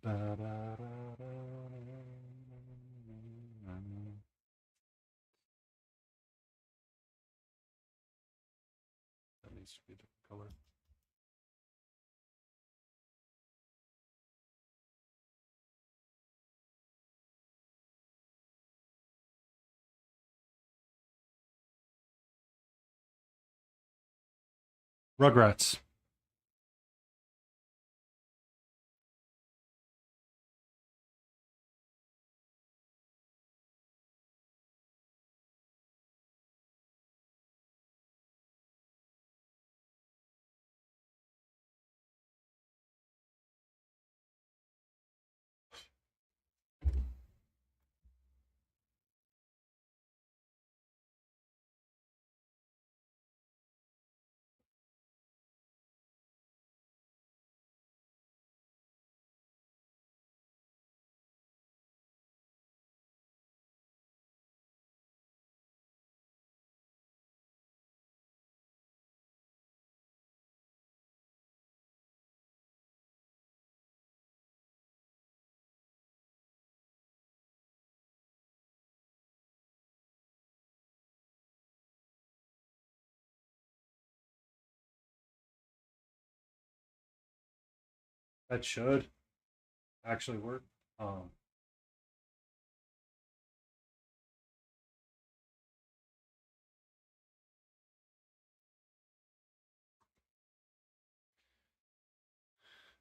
That needs to be a different color. Rugrats. That should actually work. Um,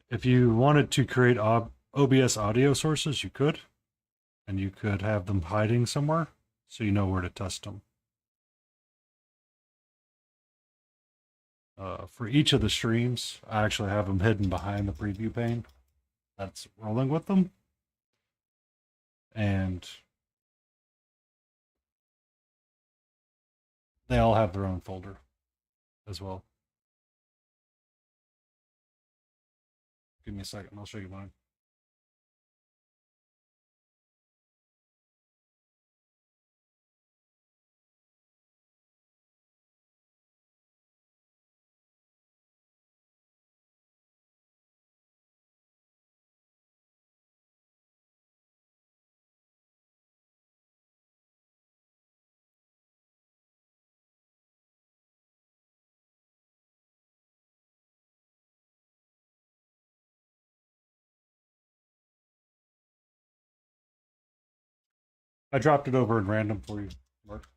if you wanted to create OBS audio sources, you could, and you could have them hiding somewhere so you know where to test them. For each of the streams, I actually have them hidden behind the preview pane that's rolling with them. And they all have their own folder as well. Give me a second, I'll show you mine. I dropped it over in random for you, Mark.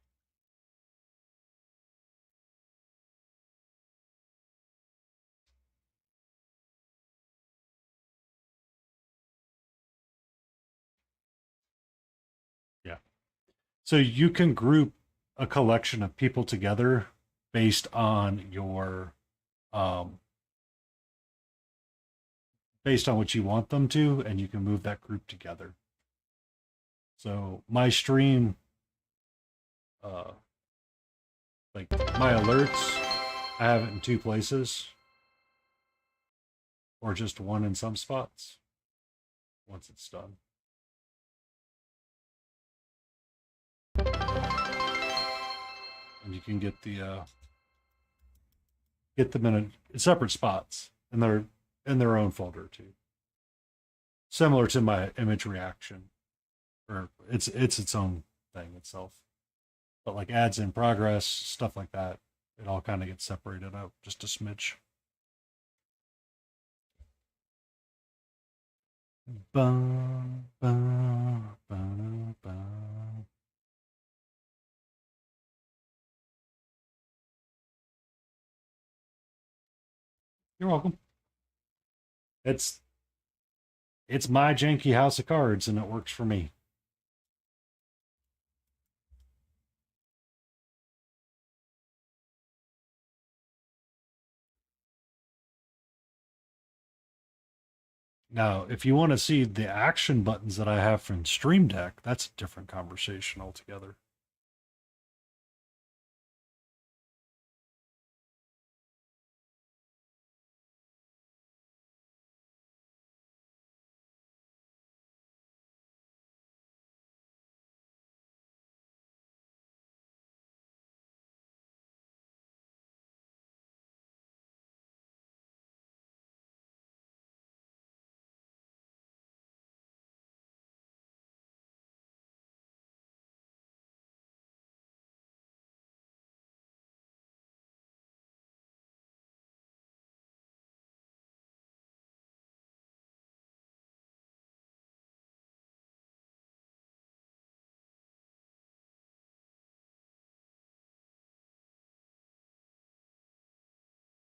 Yeah. So you can group a collection of people together based on your um based on what you want them to, and you can move that group together. So my stream, uh like my alerts, I have it in two places or just one in some spots once it's done. And you can get them in separate spots, and they're in their own folder too. Similar to my image reaction, or it's own thing itself. But like ads in progress, stuff like that, it all kind of gets separated out just a smidge. Bum, bum, bum, bum. You're welcome. It's it's my janky house of cards, and it works for me. Now, if you want to see the action buttons that I have from Stream Deck, that's a different conversation altogether.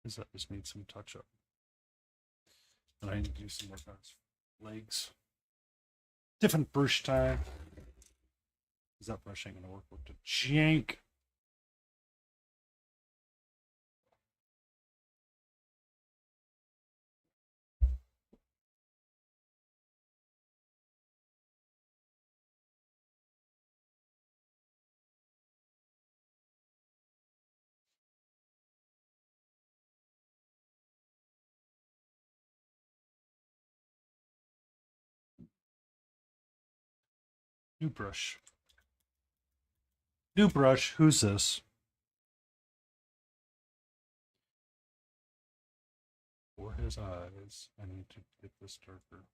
Because that just needs some touch up. And I need to do some work on his legs. Different brush time. Because that brush ain't going to work with the jank. New brush. New brush. Who's this? For his eyes. I need to get this darker.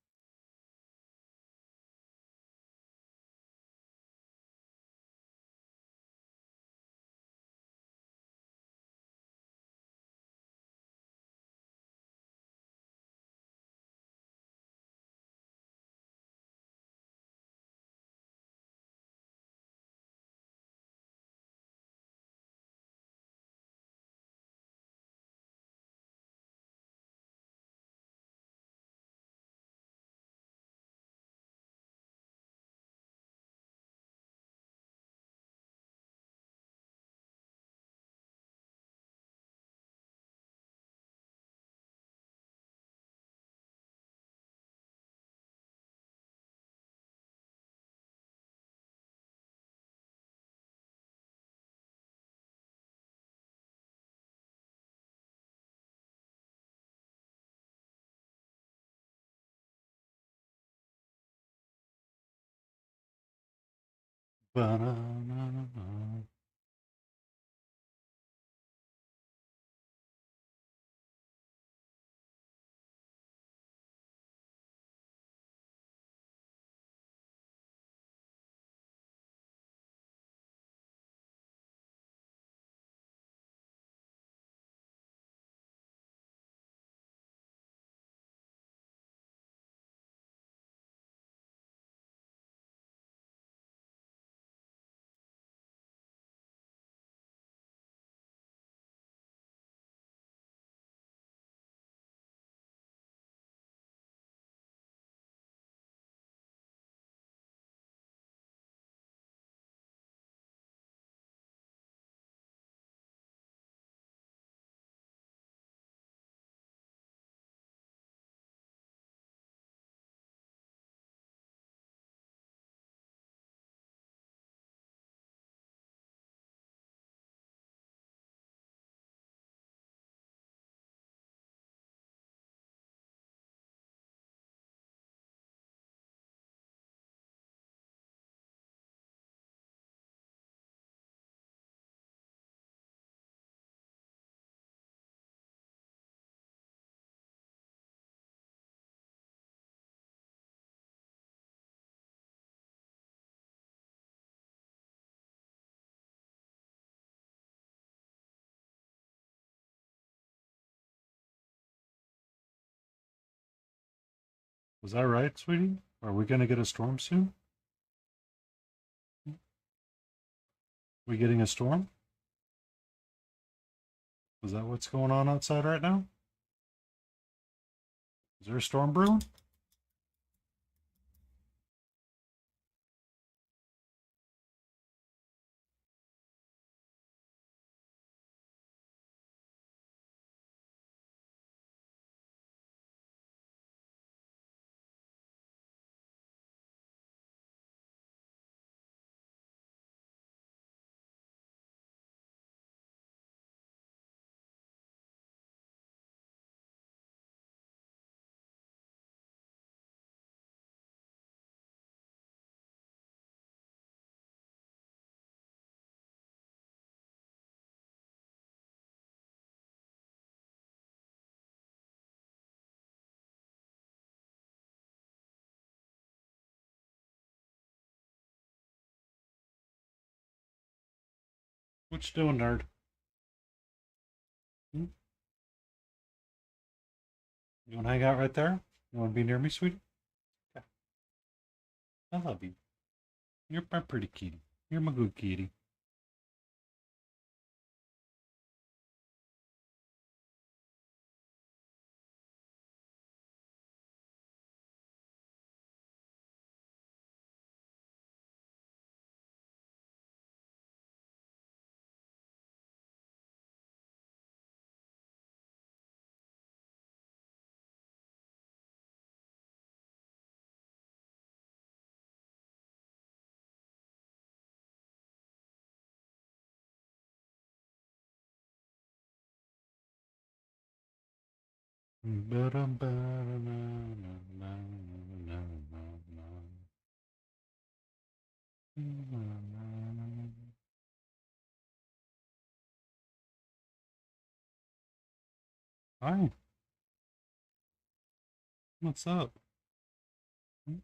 Ba-na-na-na-na. Was that right, sweetie? Are we going to get a storm soon? We getting a storm? Is that what's going on outside right now? Is there a storm brewing? What you doing, nerd? Hmm? You want to hang out right there? You want to be near me, sweetie? Okay. I love you. You're my pretty kitty. You're my good kitty. Hi, what's up? Hmm?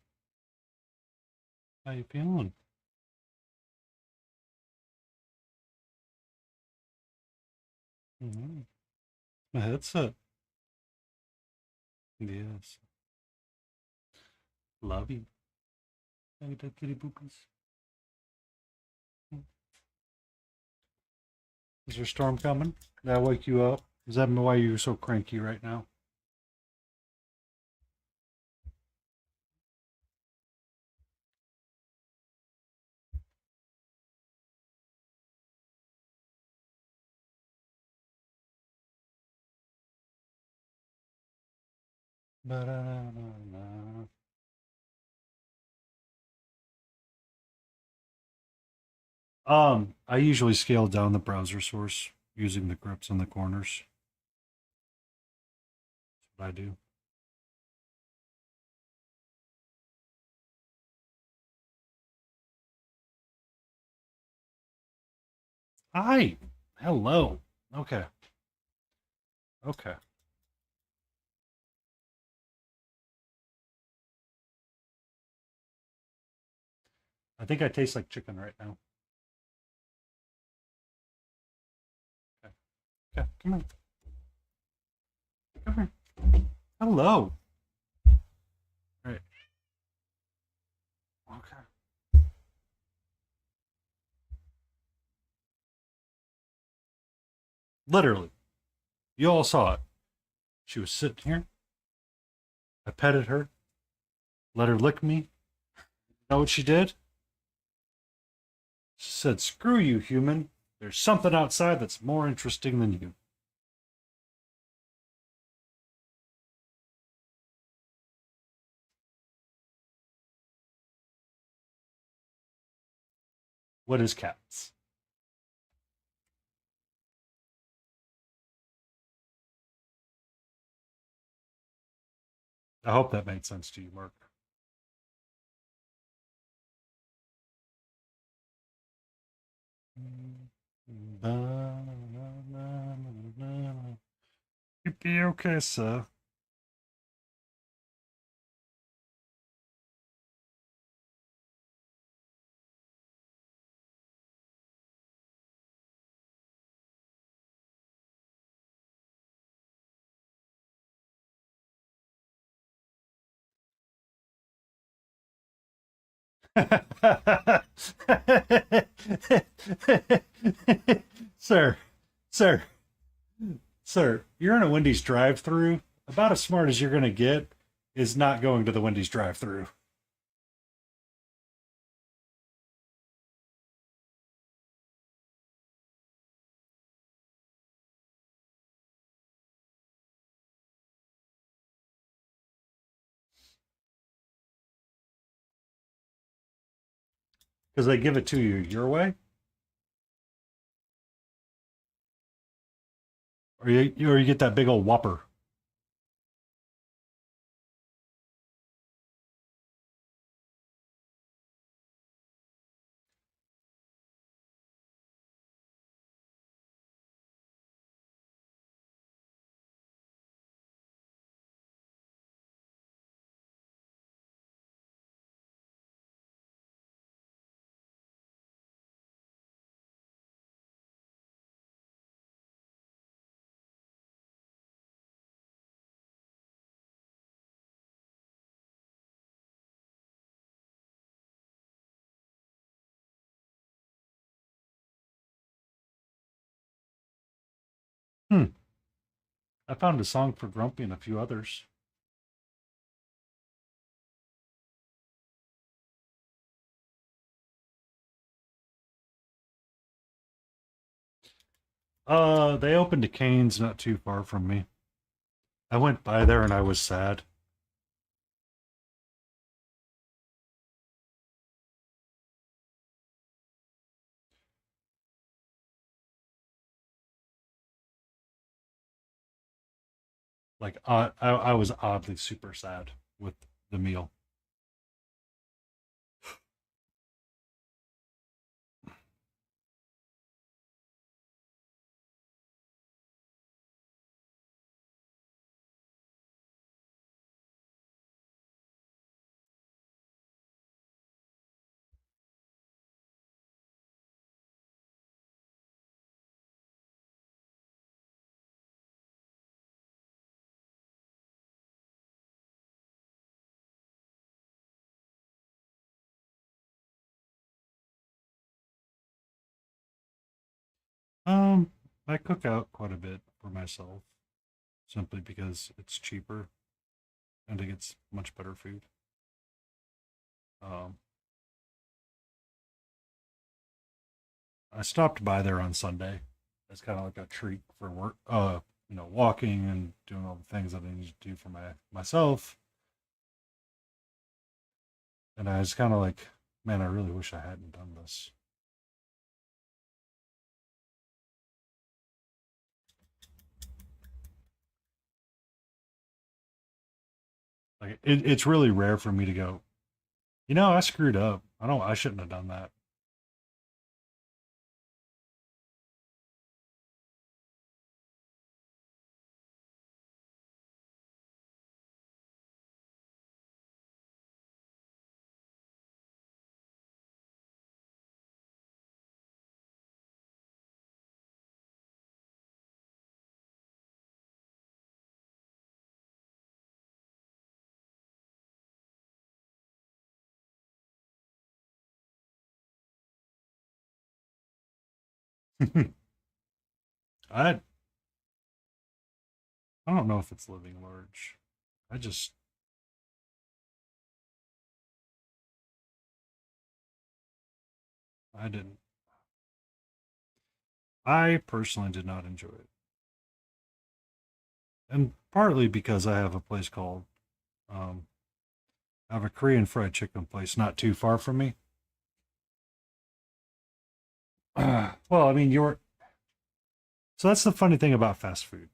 How you feeling? Mhm. My headset. Yes. Love you. Love you, kitty boopies. Is there a storm coming? Did I wake you up? Is that why you're so cranky right now? Ba-da-da-da-da. I usually scale down the browser source using the grips on the corners. That's what I do. Hi. Hello. Okay. Okay. I think I taste like chicken right now. Okay. Okay. Come here. Come here. Hello. All right. Okay. Literally. You all saw it. She was sitting here. I petted her, let her lick me. Know what she did? She said, "Screw you, human. There's something outside that's more interesting than you." What is cats? I hope that made sense to you, Mark. You'd be okay, sir. Sir, sir, sir, you're in a Wendy's drive-through. About as smart as you're going to get is not going to the Wendy's drive-through. Because they give it to you your way, or you get that big old Whopper. Hmm. I found a song for Grumpy and a few others. They opened a Cane's not too far from me. I went by there and I was sad. Like I was oddly super sad with the meal. I cook out quite a bit for myself simply because it's cheaper and it gets much better food. Um, I stopped by there on Sunday as kind of like a treat for work. Walking and doing all the things that I need to do for myself. And I was kind of like, man, I really wish I hadn't done this. Like it's really rare for me to go, I screwed up. I shouldn't have done that. I I don't know if it's living large. I just I didn't. I personally did not enjoy it, and partly because I have a place called um, I have a Korean fried chicken place not too far from me. Well, I mean, you're so that's the funny thing about fast food.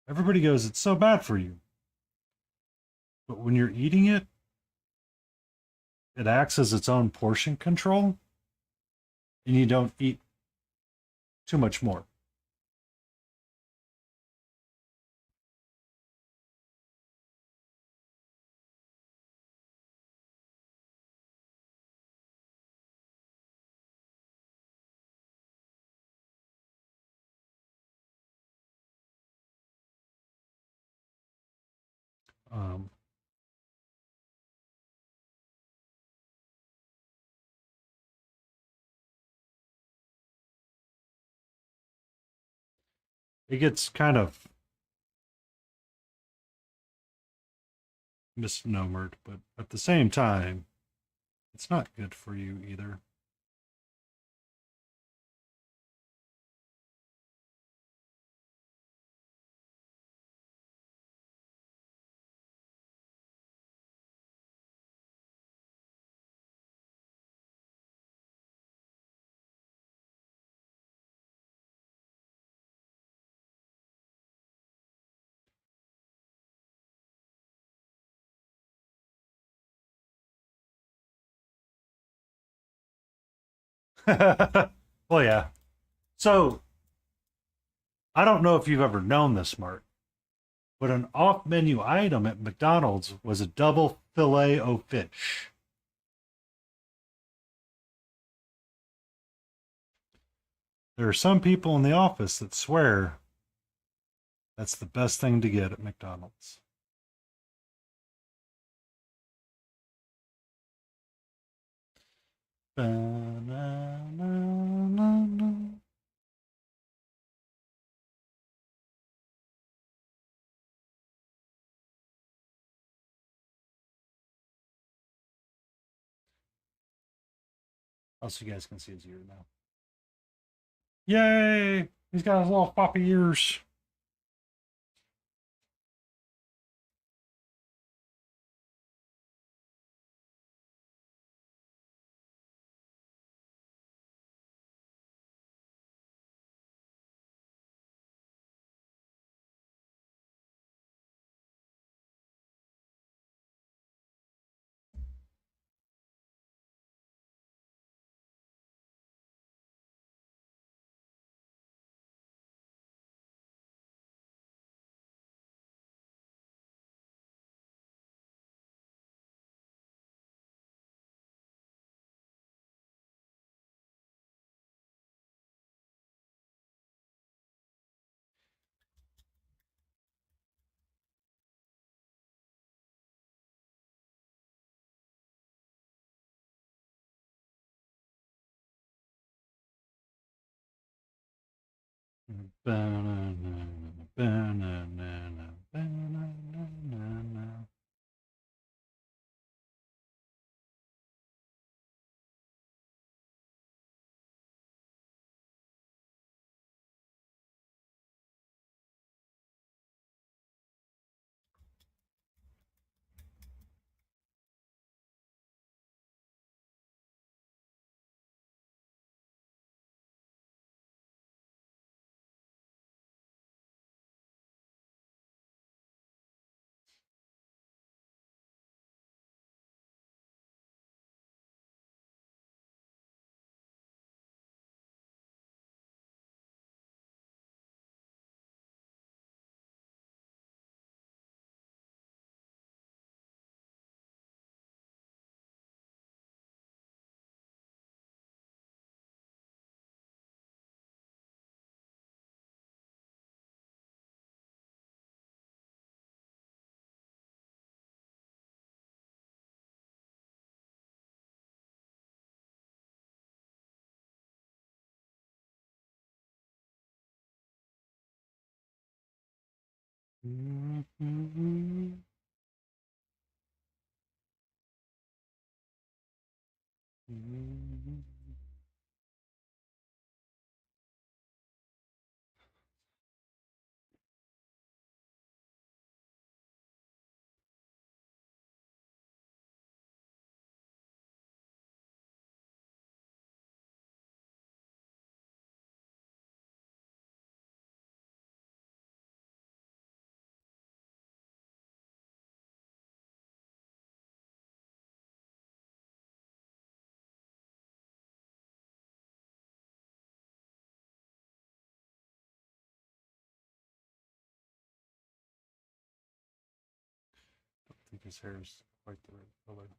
Everybody goes, it's so bad for you, but when you're eating it, it acts as its own portion control, and you don't eat too much more. Um, it gets kind of misnomered, but at the same time, it's not good for you either. Well, yeah. So I don't know if you've ever known this, Mark, but an off-menu item at McDonald's was a double fillet o fish. There are some people in the office that swear that's the best thing to get at McDonald's. Ba-na-na-na-na. Also, you guys can see his ear now. Yay! He's got his little floppy ears. Ba-na-na-na, ba-na-na-na, ba-na-na-na-na. Mhm. Mhm. I think his hair is quite the right color.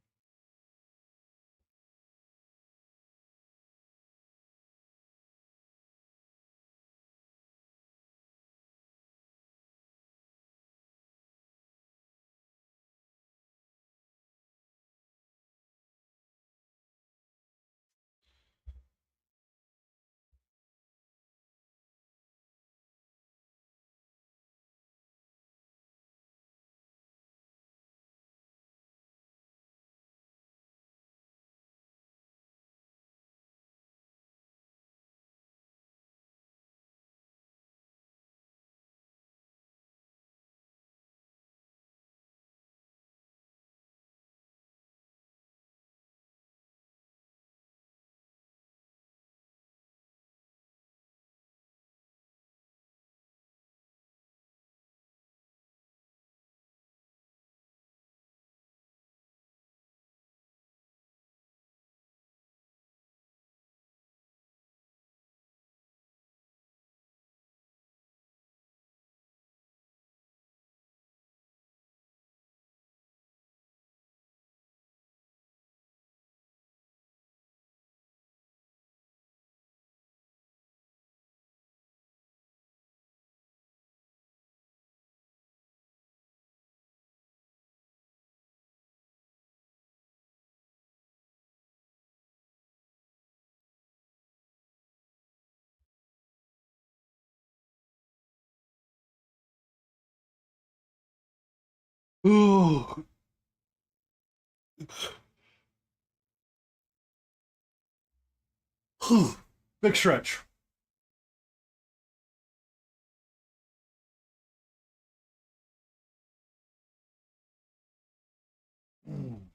Oh, big stretch. Mm.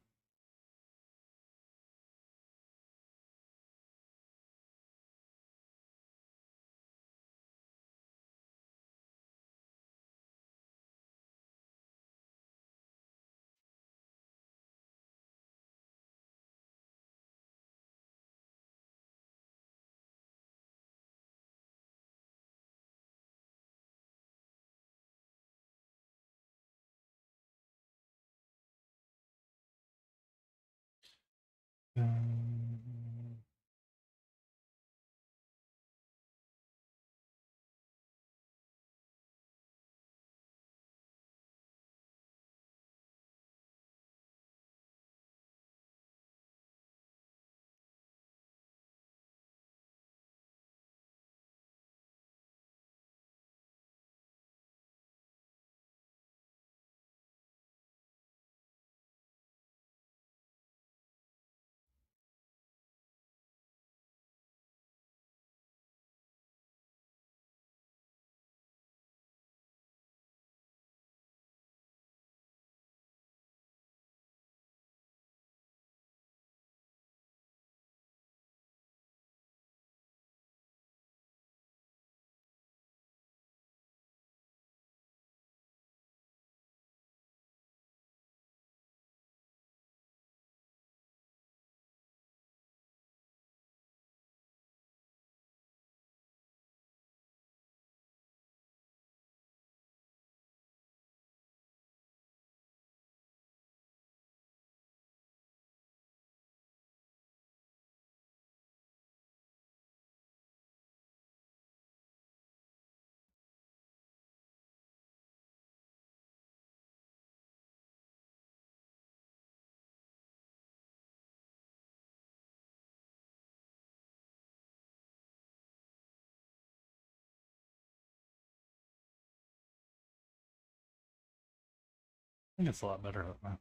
think it's a lot better that way.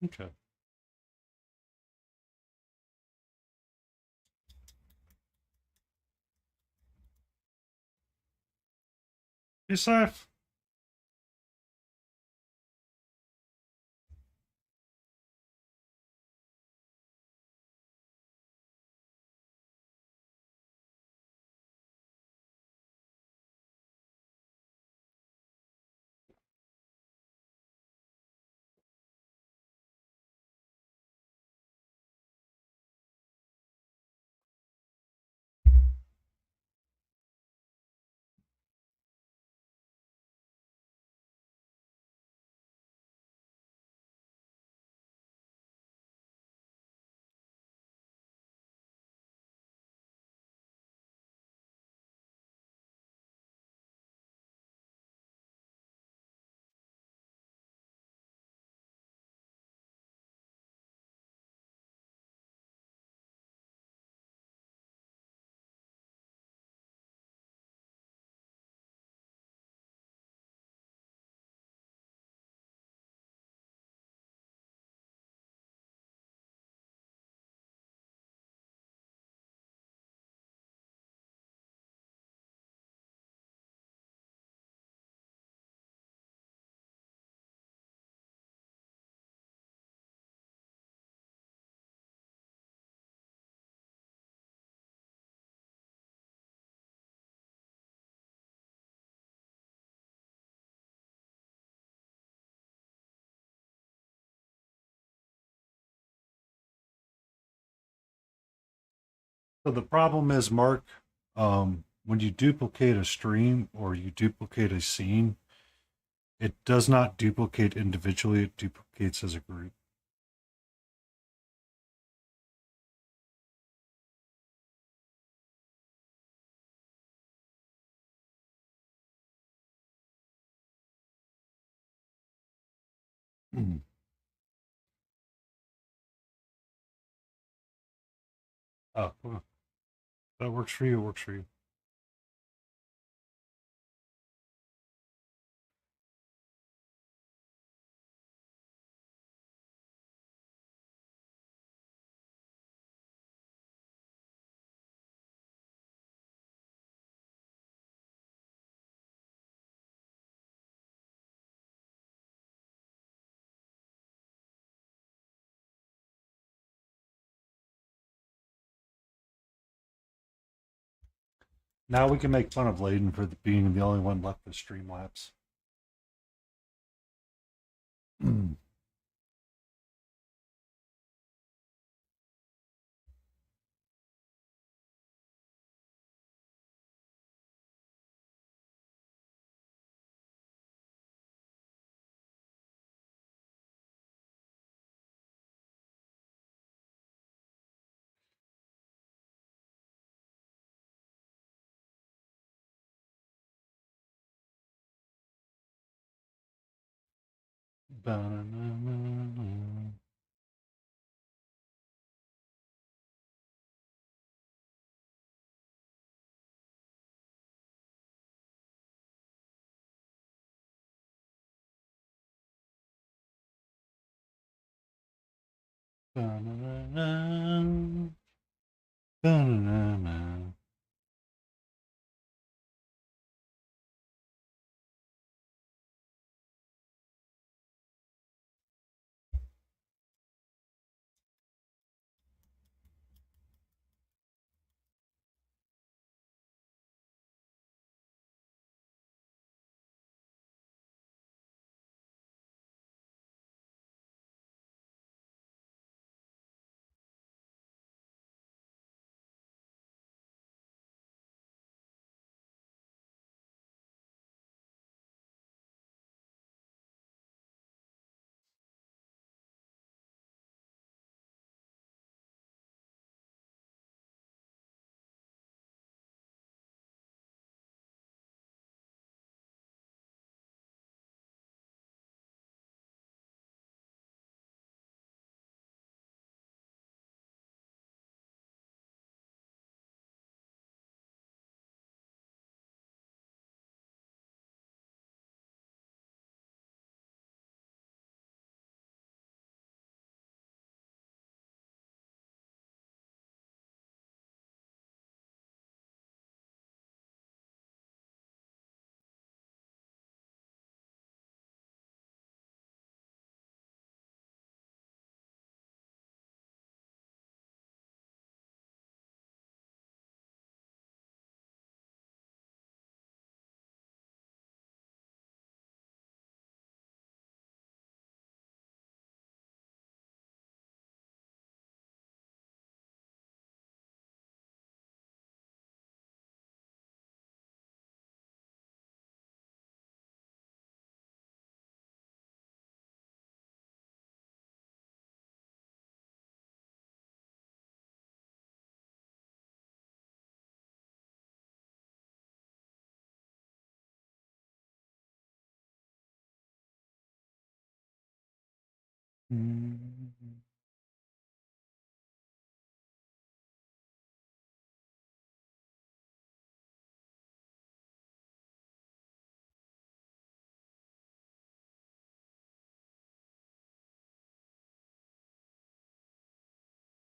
Okay. Be safe. So the problem is, Mark, when you duplicate a stream or you duplicate a scene, it does not duplicate individually, it duplicates as a group. Mm. Oh, well, that works for you, works for you. Now we can make fun of Layden for being the only one left with Streamlabs. Mm. Ba-na-na-na-na. Ba-na-na-na. Ba-na-na-na.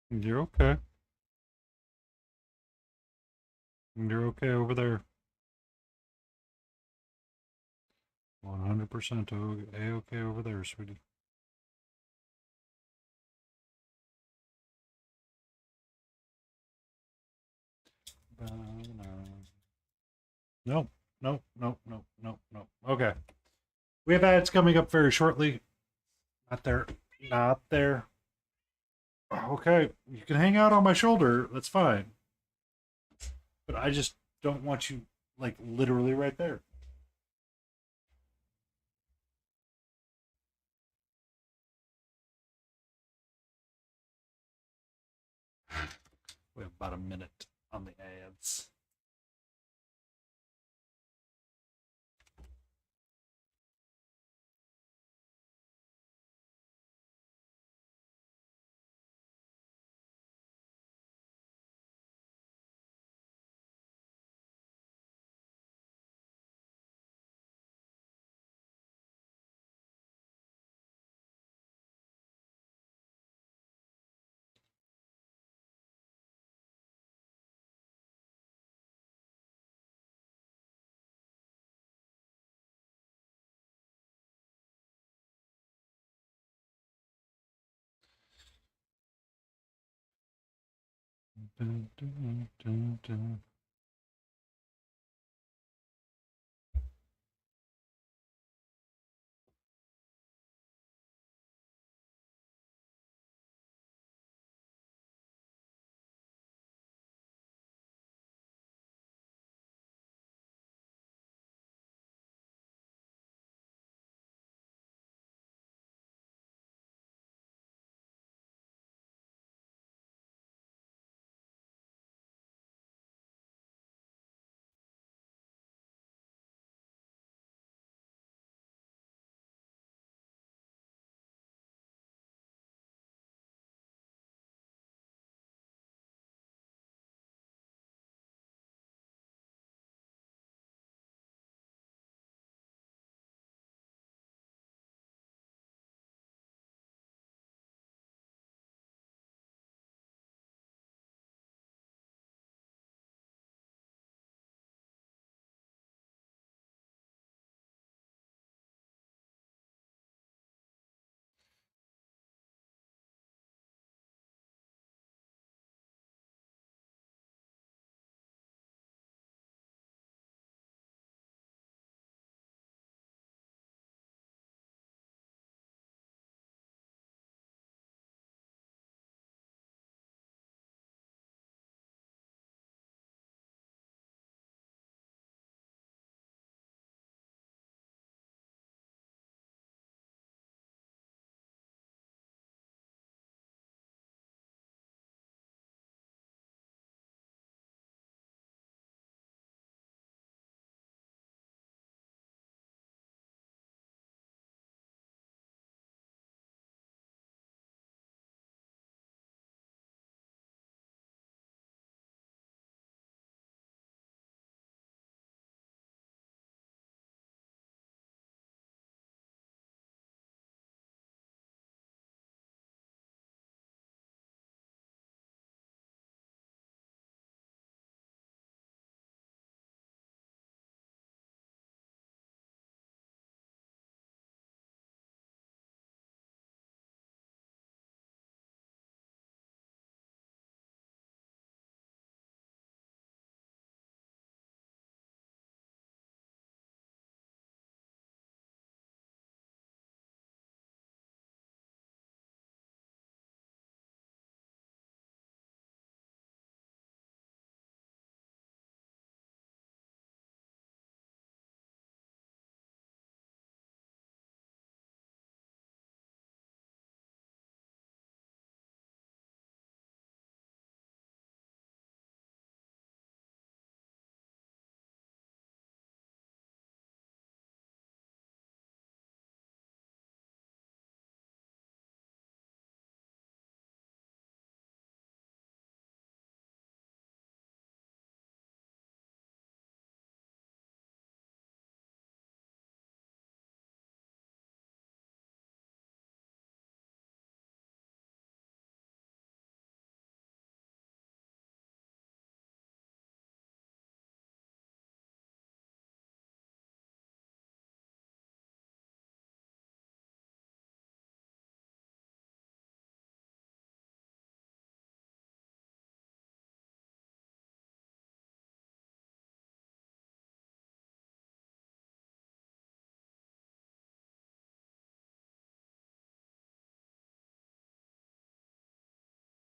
You're okay. You're okay over there. 100% A-okay over there, sweetie. Nope, nope, nope, nope, nope, nope. Okay. We have ads coming up very shortly. Not there. Not there. Okay. You can hang out on my shoulder. That's fine. But I just don't want you, like, literally right there. We have about a minute on the ads. Dun, dun, dun, dun.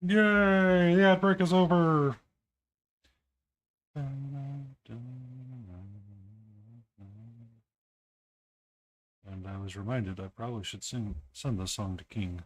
Yay! The ad break is over. And I was reminded I probably should send this song to King.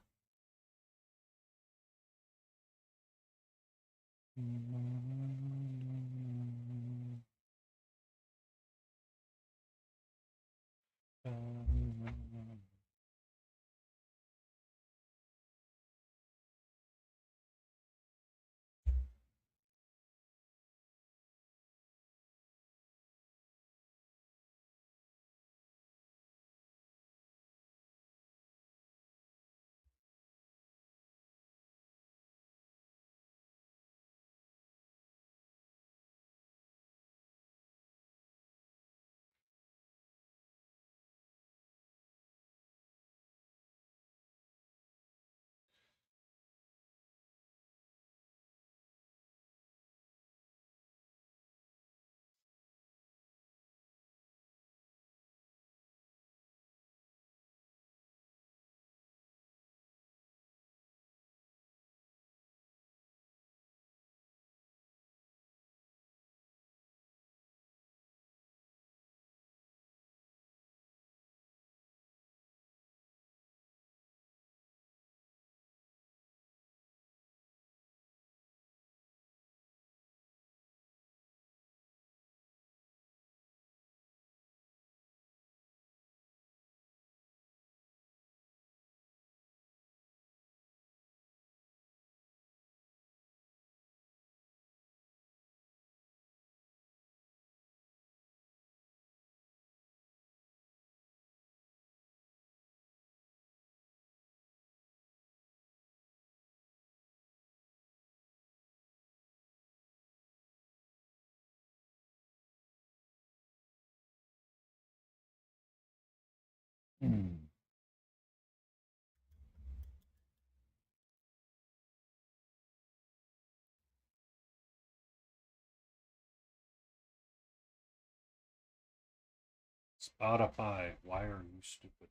Spotify, why are you stupid?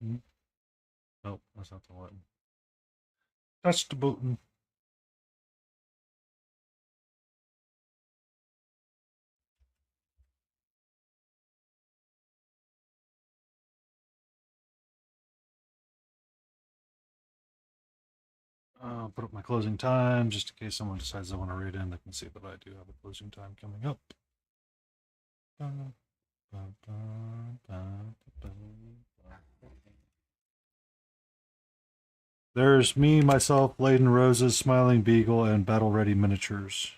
Hmm? Nope, that's not the button. Touch the button. I'll put up my closing time just in case someone decides they want to read in. They can see that I do have a closing time coming up. There's me, myself, Laden Roses, Smiling Beagle, and Battle Ready Miniatures.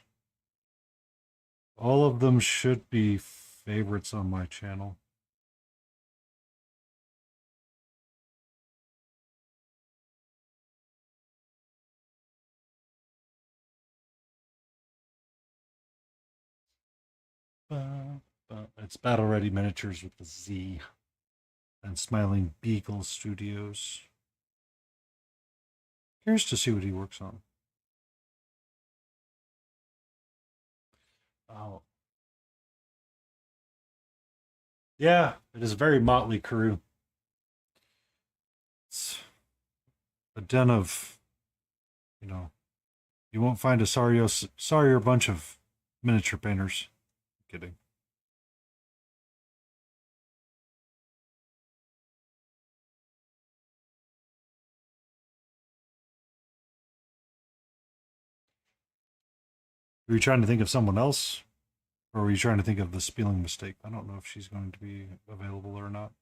All of them should be favorites on my channel. It's Battle Ready Miniatures with the Z and Smiling Beagle Studios. Curious to see what he works on. Oh. Yeah, it is a very motley crew. It's a den of, you won't find a sorrier bunch of miniature painters. Kidding. Were you trying to think of someone else? Or were you trying to think of the spelling mistake? I don't know if she's going to be available or not.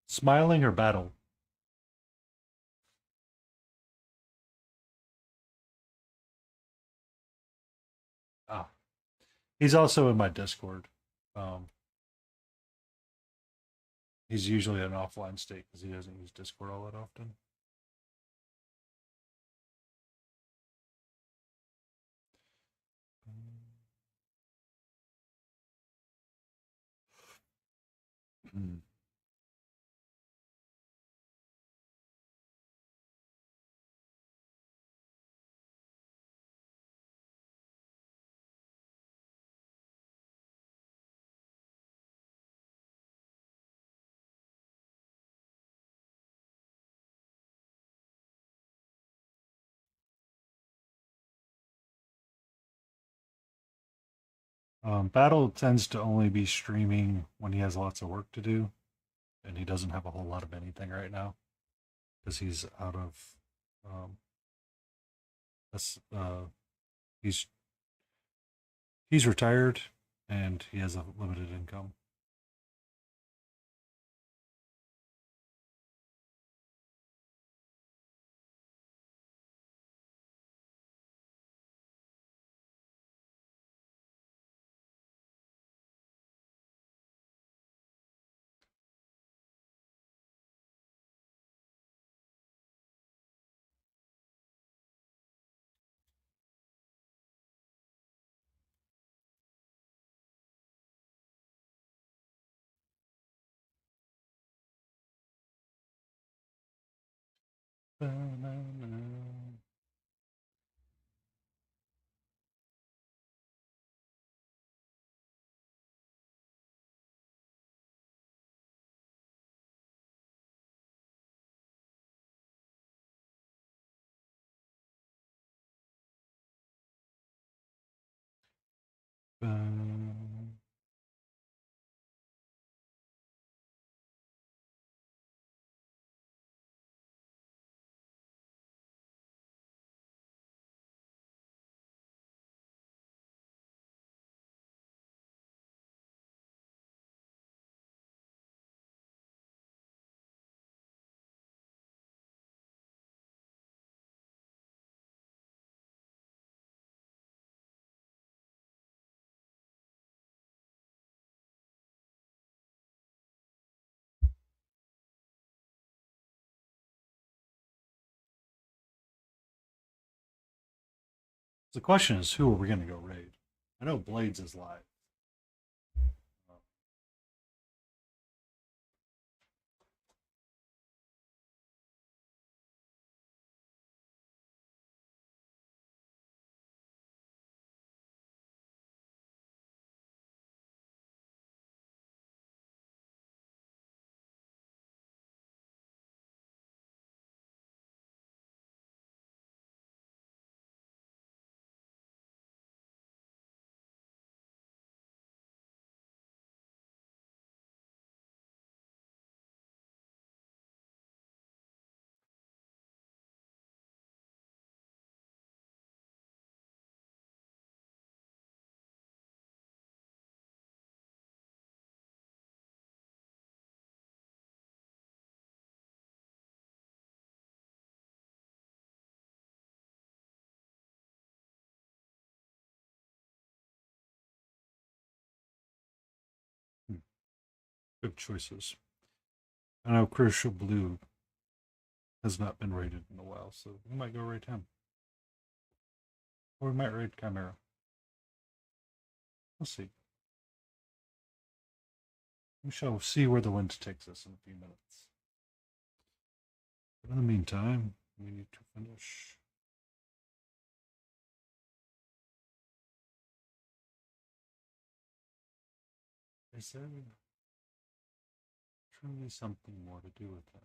Smiling or battle? Ah, he's also in my Discord. Um, He's usually in an offline state because he doesn't use Discord all that often. Hmm. Battle tends to only be streaming when he has lots of work to do, and he doesn't have a whole lot of anything right now because he's out of. Um, that's he's he's retired and he has a limited income. The question is, who are we going to go raid? I know Blades is live. Hmm. Good choices. I know Crucial Blue has not been rated in a while, so we might go raid him. Or we might raid Chimera. We'll see. We shall see where the wind takes us in a few minutes. But in the meantime, we need to finish. Is there truly something more to do with that?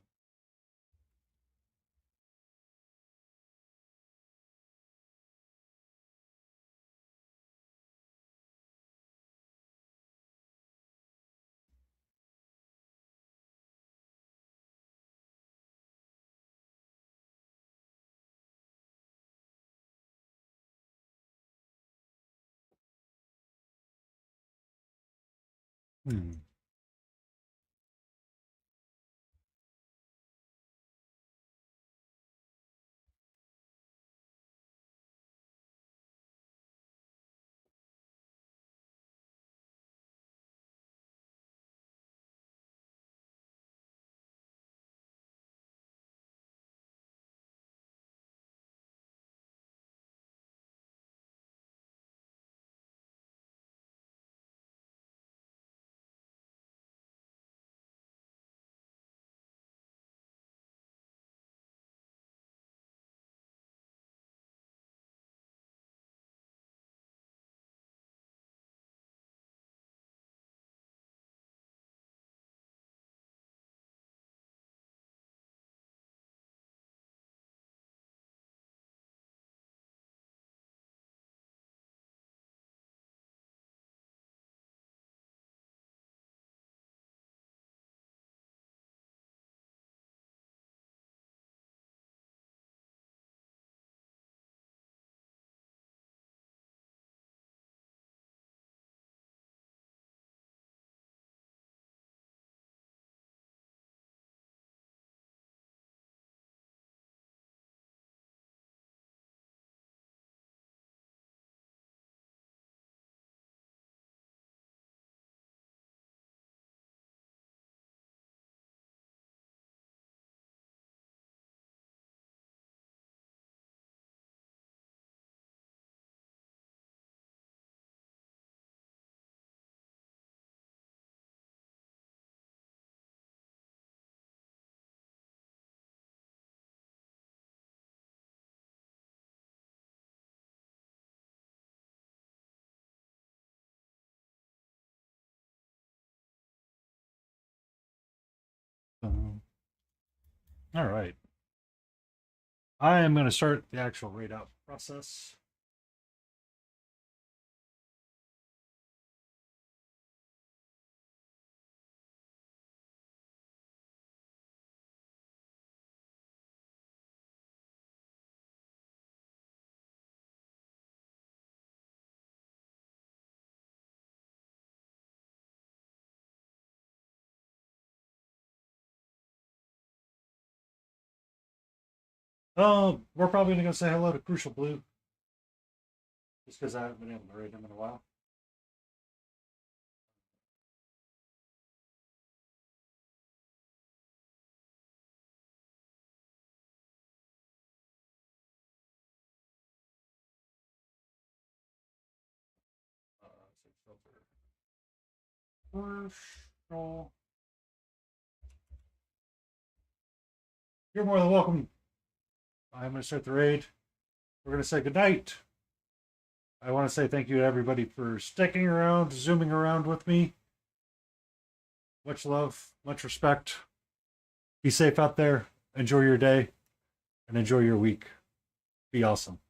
Hmm. All right. I am going to start the actual raid out process. We're probably going to go say hello to Crucial Blue, just because I haven't been able to raid him in a while. Filter. Crucial. You're more than welcome. I'm going to start the raid. We're going to say goodnight. I want to say thank you to everybody for sticking around, zooming around with me. Much love, much respect. Be safe out there. Enjoy your day and enjoy your week. Be awesome.